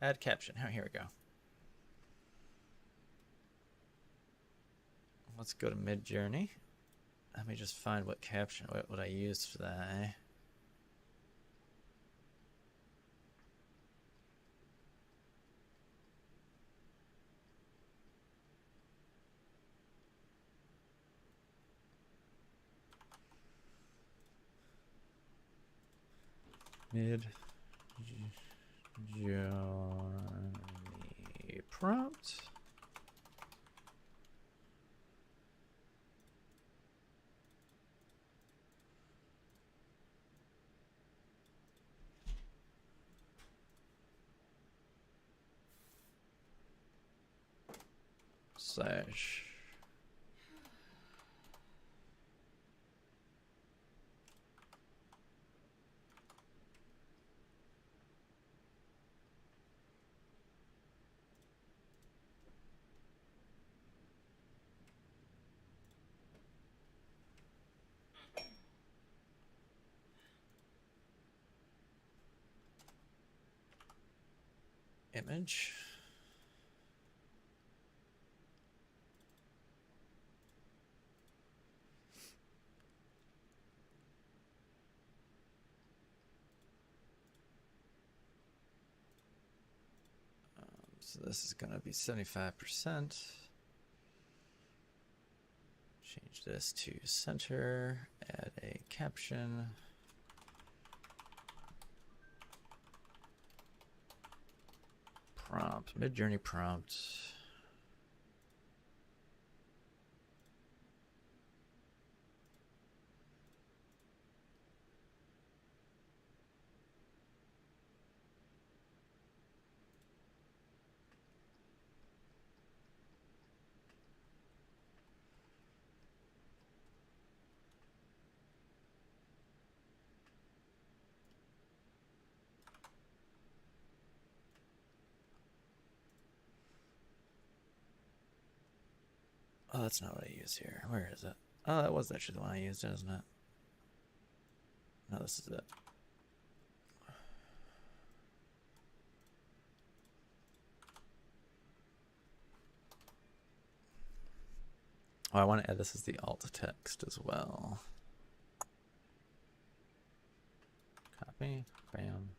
Add caption. Oh, here we go. Let's go to Midjourney. Let me just find what caption, what I used for that. Midjourney prompt. Slash image. So this is going to be 75%. Change this to center, add a caption. Prompt, Midjourney prompt. Oh, that's not what I use here. Where is it? Oh, that was actually the one I used, isn't it? No, this is it. Oh, I want to add this as the alt text as well. Copy. Bam.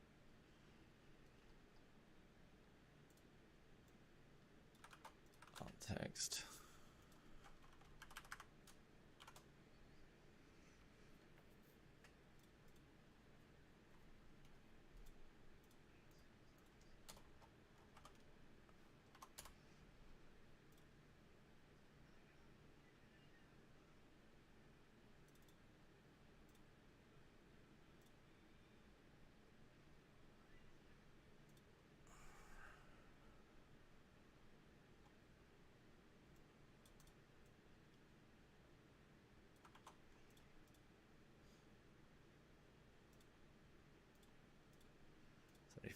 text.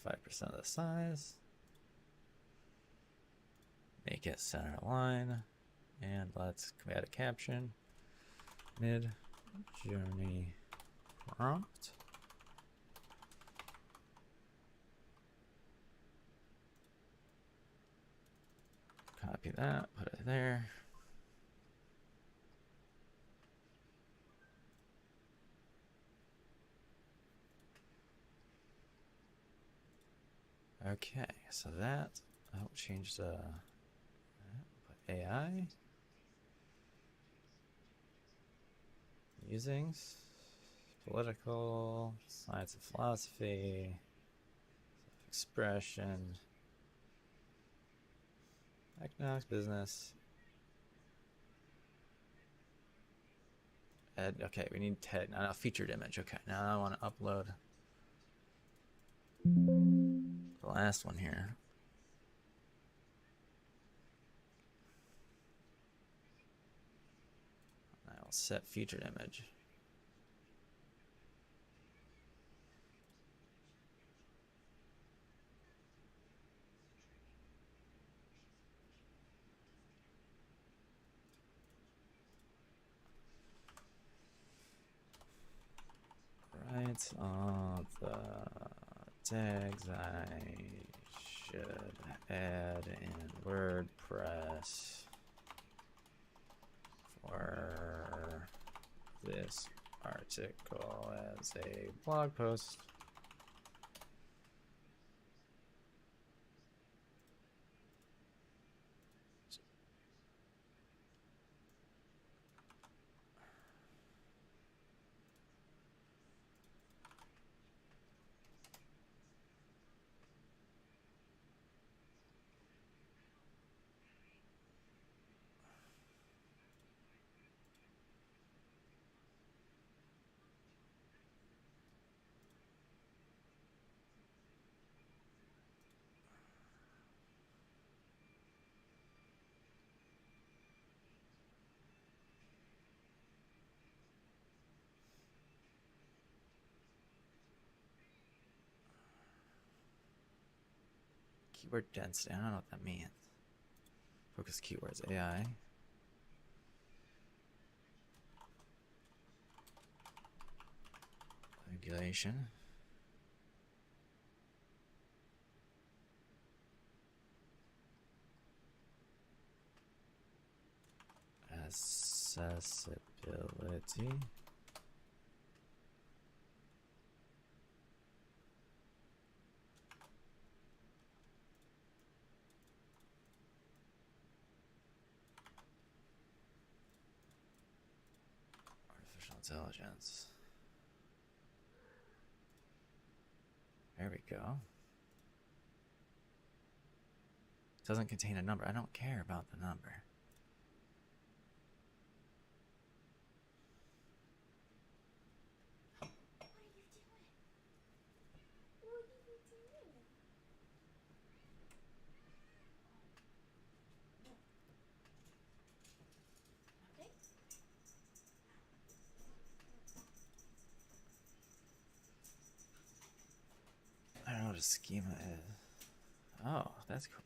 %of the size. Make it center line. And let's add a caption. Mid-journey prompt. Copy that, put it there. Okay, so that, I'll change the put AI. Musings, political, science and philosophy, expression, economics, business. Ed, okay, we need TED. Now a featured image. Okay, now I want to upload the last one here. I will set featured image. Right on the tags I should add in WordPress for this article as a blog post. Keyword density, I don't know what that means. Focus keywords, AI. Regulation. Accessibility. Artificial intelligence. There we go. Doesn't contain a number. I don't care about the number. I don't know what a schema is. Oh, that's cool.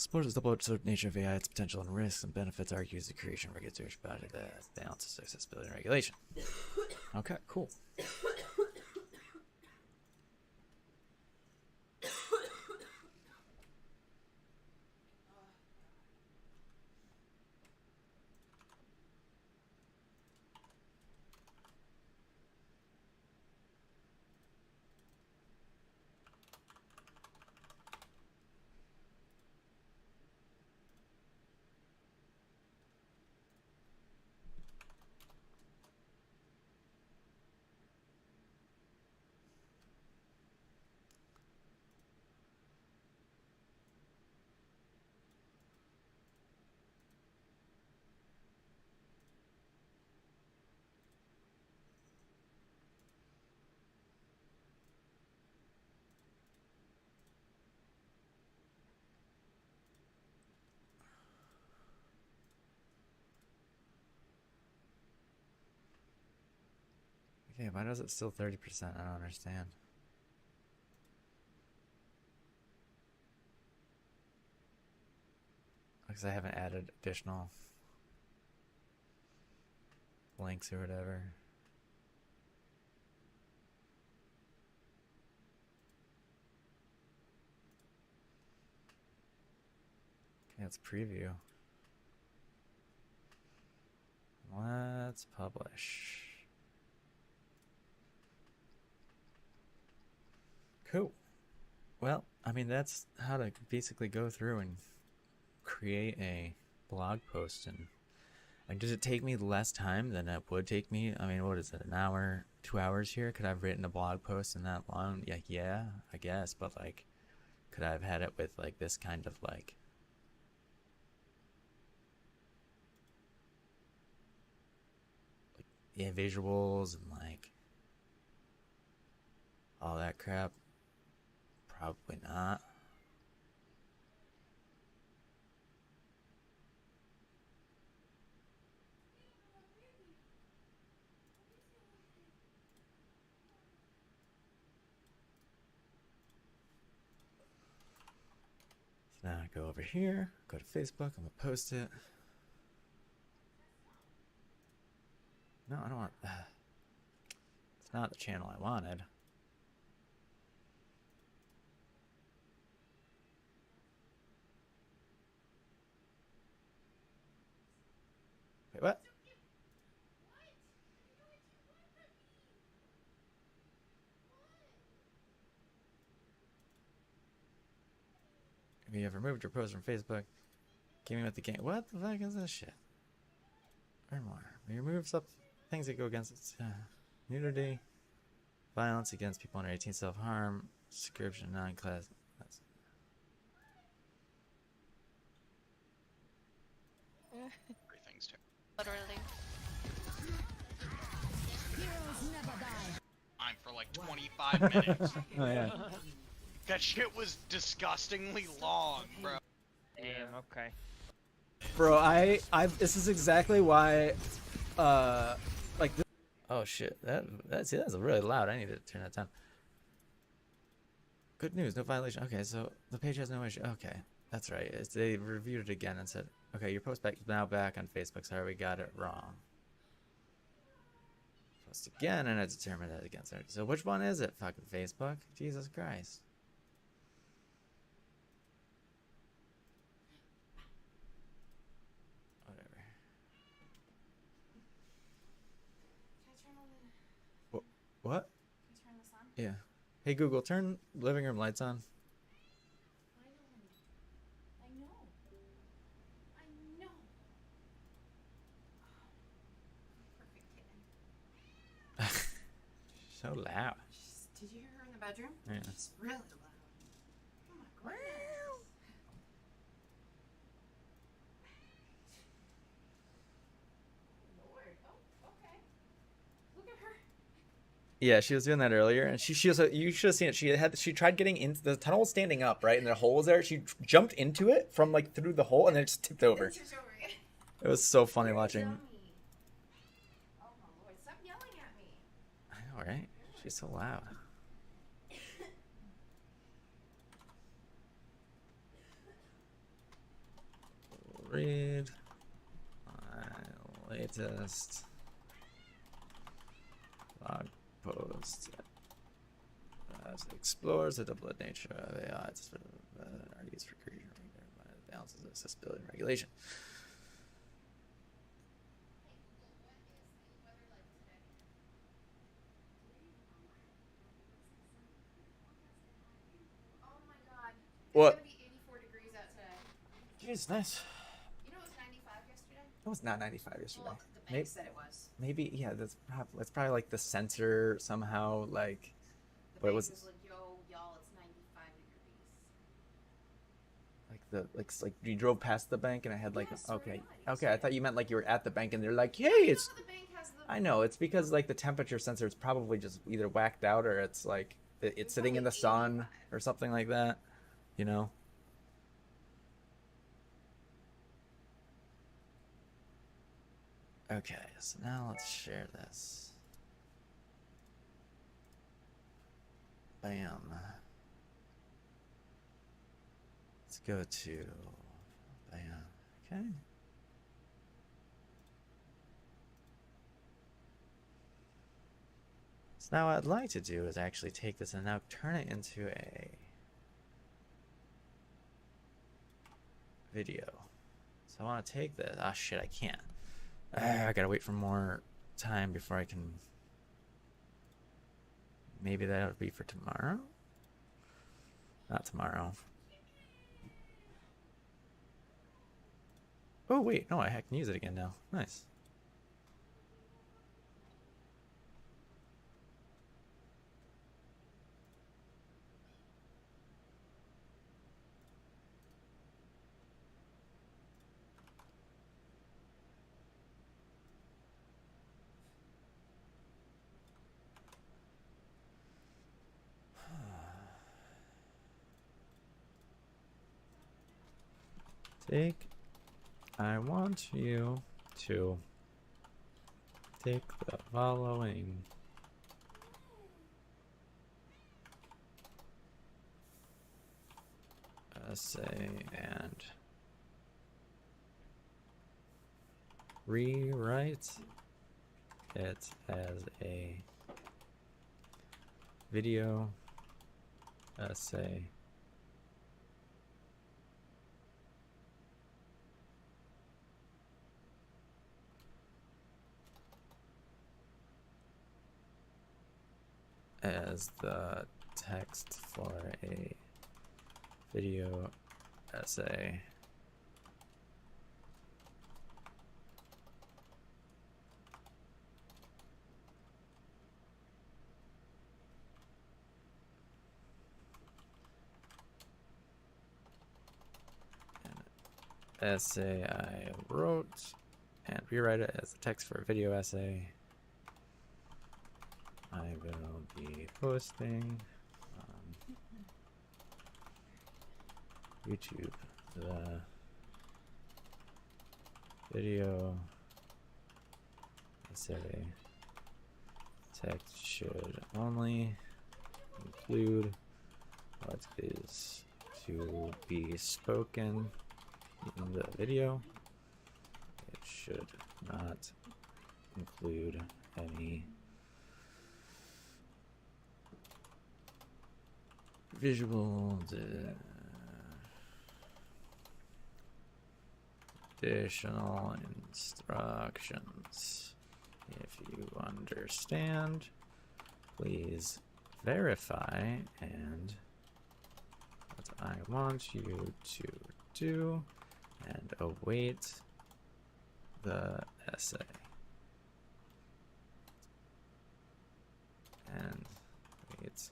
Explores the double-edged nature of AI, its potential and risks and benefits, argues the creation of regulatory body that balances accessibility and regulation. Okay, cool. Okay, why does it still 30%? I don't understand. Because I haven't added additional links or whatever. Okay, let's preview. Let's publish. Cool. Well, I mean, that's how to basically go through and create a blog post. And does it take me less time than it would take me? I mean, what is it, an hour, 2 hours here? Could I have written a blog post in that long? Yeah, I guess. But like, could I have had it with like this kind of like yeah, visuals and like all that crap? Probably not. So now I go over here, go to Facebook, I'm gonna post it. No, I don't want. It's not the channel I wanted. Wait, what? If you have removed your post from Facebook, gaming with the game. What the fuck is this shit? Or more. We remove things that go against nudity, violence against people under 18, self-harm, description, non-class. Everything's terrible. Literally. I'm for like 25 minutes. Oh yeah. That shit was disgustingly long, bro. Damn, okay. Bro, this is exactly why, like this. Oh shit. That's really loud. I need to turn that down. Good news, no violation. Okay, so the page has no issue. Okay, that's right. They reviewed it again and said, okay, your post now back on Facebook. Sorry, we got it wrong. Post again, and I determined that against it. So which one is it? Fucking Facebook? Jesus Christ. Whatever. Can I turn on the... What? Can you turn this on? Yeah. Hey Google, turn living room lights on. I know. I know. Oh, perfect kitten. So loud. Did you hear her in the bedroom? Yeah. She's really loud. Oh my goodness. Lord. Oh, okay. Look at her. Yeah, she was doing that earlier, and she was. You should have seen it. She tried getting into the tunnel, was standing up, right, and the hole was there. She jumped into it from like through the hole, and then it just tipped over. It's just over again. It was so funny You're watching. dummy. Oh my Lord. Stop yelling at me. I know, right? She's so loud. read my latest blog post as it explores the double nature of AI. It's argues for creation of balances of accessibility and regulation. Oh my god. It's What? gonna be 84 degrees out today. Jeez, nice. You know it was 95 yesterday? It was not 95 yesterday. Well, the bank said it was. Maybe, yeah, that's probably like the sensor somehow, like, The but it bank was was like, yo, y'all, it's 95 degrees. like you drove past the bank and it had like, Yeah, I swear to okay, God, you okay, said I thought it. you meant like you were at the bank and they're like, hey, You it's, know the bank has the... I know, it's because like the temperature sensor is probably just either whacked out or it's like, it's sitting in the probably sun 85. or something like that, you know? Okay, so now let's share this. Bam. Let's go to, bam, okay. So now what I'd like to do is actually take this and now turn it into a video. So I want to take this. Ah, shit, I can't. I gotta wait for more time before I can. Maybe that would be for tomorrow? Not tomorrow. Oh, wait, no, I can use it again now. Nice. I want you to take the following essay and rewrite it as a video essay as the text for a video essay. An essay I wrote and rewrite it as the text for a video essay. I will be posting on YouTube the video essay text should only include what is to be spoken in the video. It should not include any visual additional instructions. If you understand, please verify, and what I want you to do, and await the essay. And wait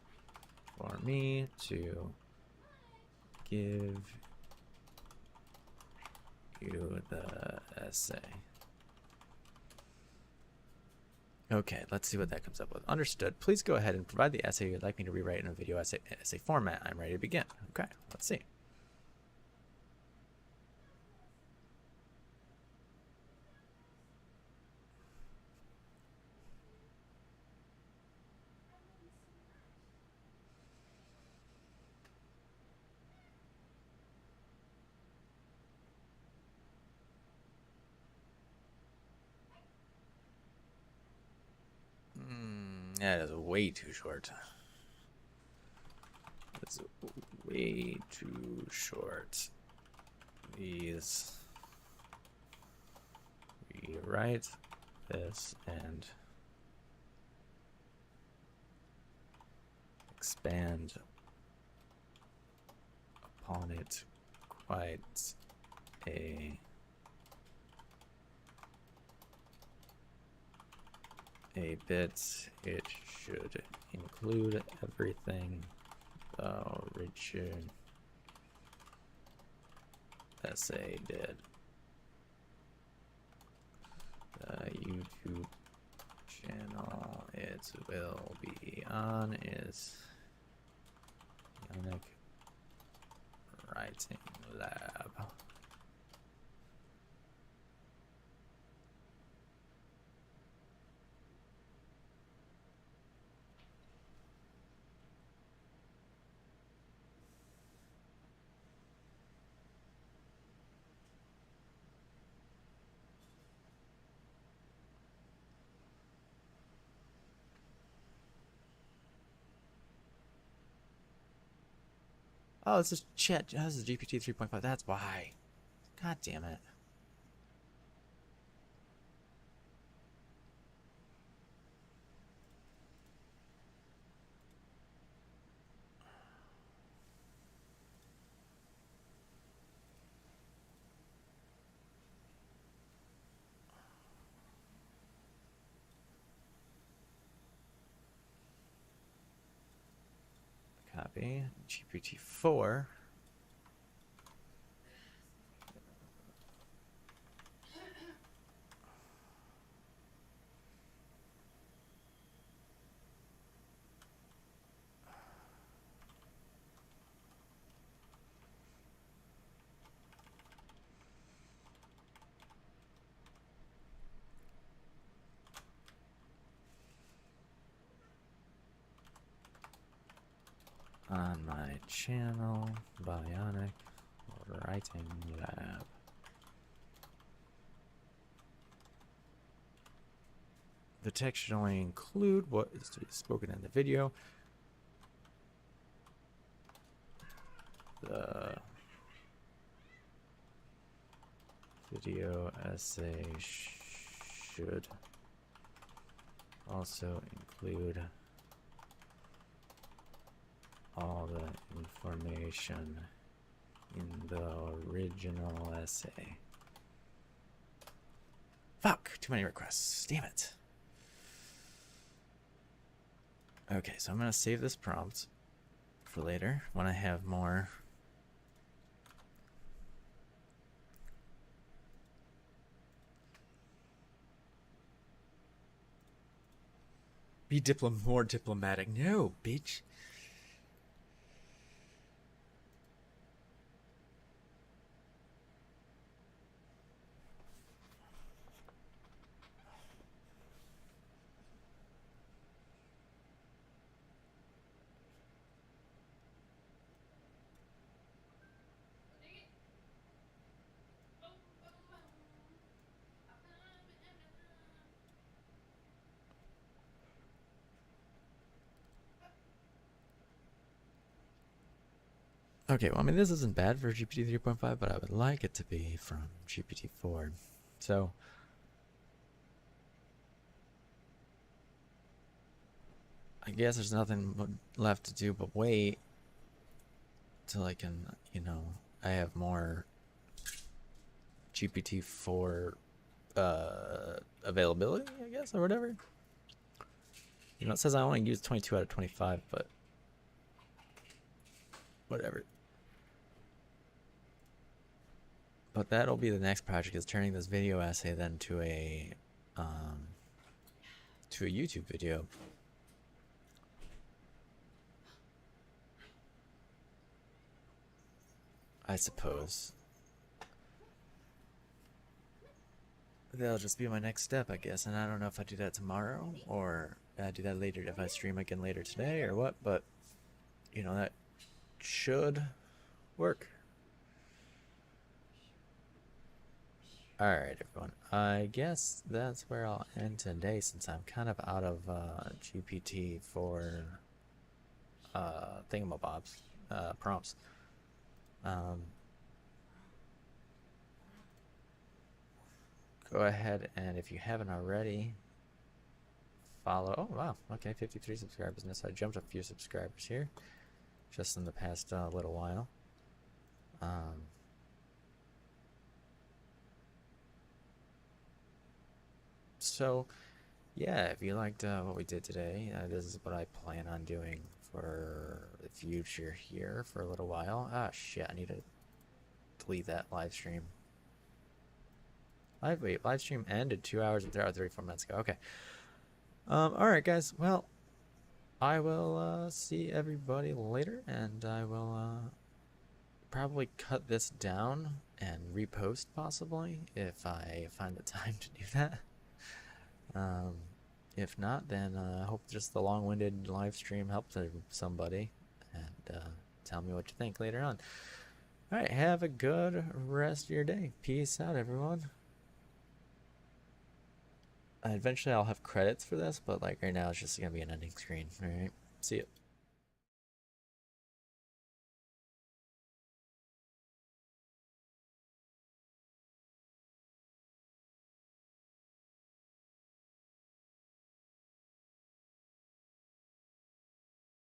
for me to give you the essay. Okay, let's see what that comes up with. Understood. Please go ahead and provide the essay you'd like me to rewrite in a video essay format. I'm ready to begin. Okay, let's see. That is way too short. That's way too short. Please rewrite this and expand upon it quite a bit. It should include everything the original essay did. The YouTube channel it will be on is Bionic Writing Lab. Oh, this is chat. This is GPT 3.5. That's why. God damn it. Copy. GPT-4. On my channel, Bionic Writing Lab. The text should only include what is to be spoken in the video. The video essay should also include all the information in the original essay. Fuck! Too many requests. Damn it. Okay, so I'm gonna save this prompt for later when I have more. Be more diplomatic. No, bitch. Okay, well, I mean, this isn't bad for GPT 3.5, but I would like it to be from GPT 4. So, I guess there's nothing left to do but wait till I can, you know, I have more GPT 4 availability, I guess, or whatever. You know, it says I only use 22 out of 25, but whatever. But that'll be the next project, is turning this video essay then to a YouTube video. I suppose. That'll just be my next step, I guess, and I don't know if I do that tomorrow or I do that later, if I stream again later today or what, but you know, that should work. Alright, everyone. I guess that's where I'll end today since I'm kind of out of GPT for thingamabobs, prompts. Go ahead and if you haven't already, follow. Oh, wow. Okay, 53 subscribers. So I jumped a few subscribers here just in the past little while. So, yeah, if you liked what we did today, this is what I plan on doing for the future here for a little while. Ah, shit, I need to delete that live stream. Live stream ended 2 hours and 34 minutes ago. Okay. Alright, guys. Well, I will see everybody later, and I will probably cut this down and repost possibly if I find the time to do that. If not, then I hope just the long-winded live stream helped somebody, and tell me what you think later on. Alright, have a good rest of your day. Peace out, everyone. Eventually I'll have credits for this, but like right now it's just gonna be an ending screen. Alright, see ya.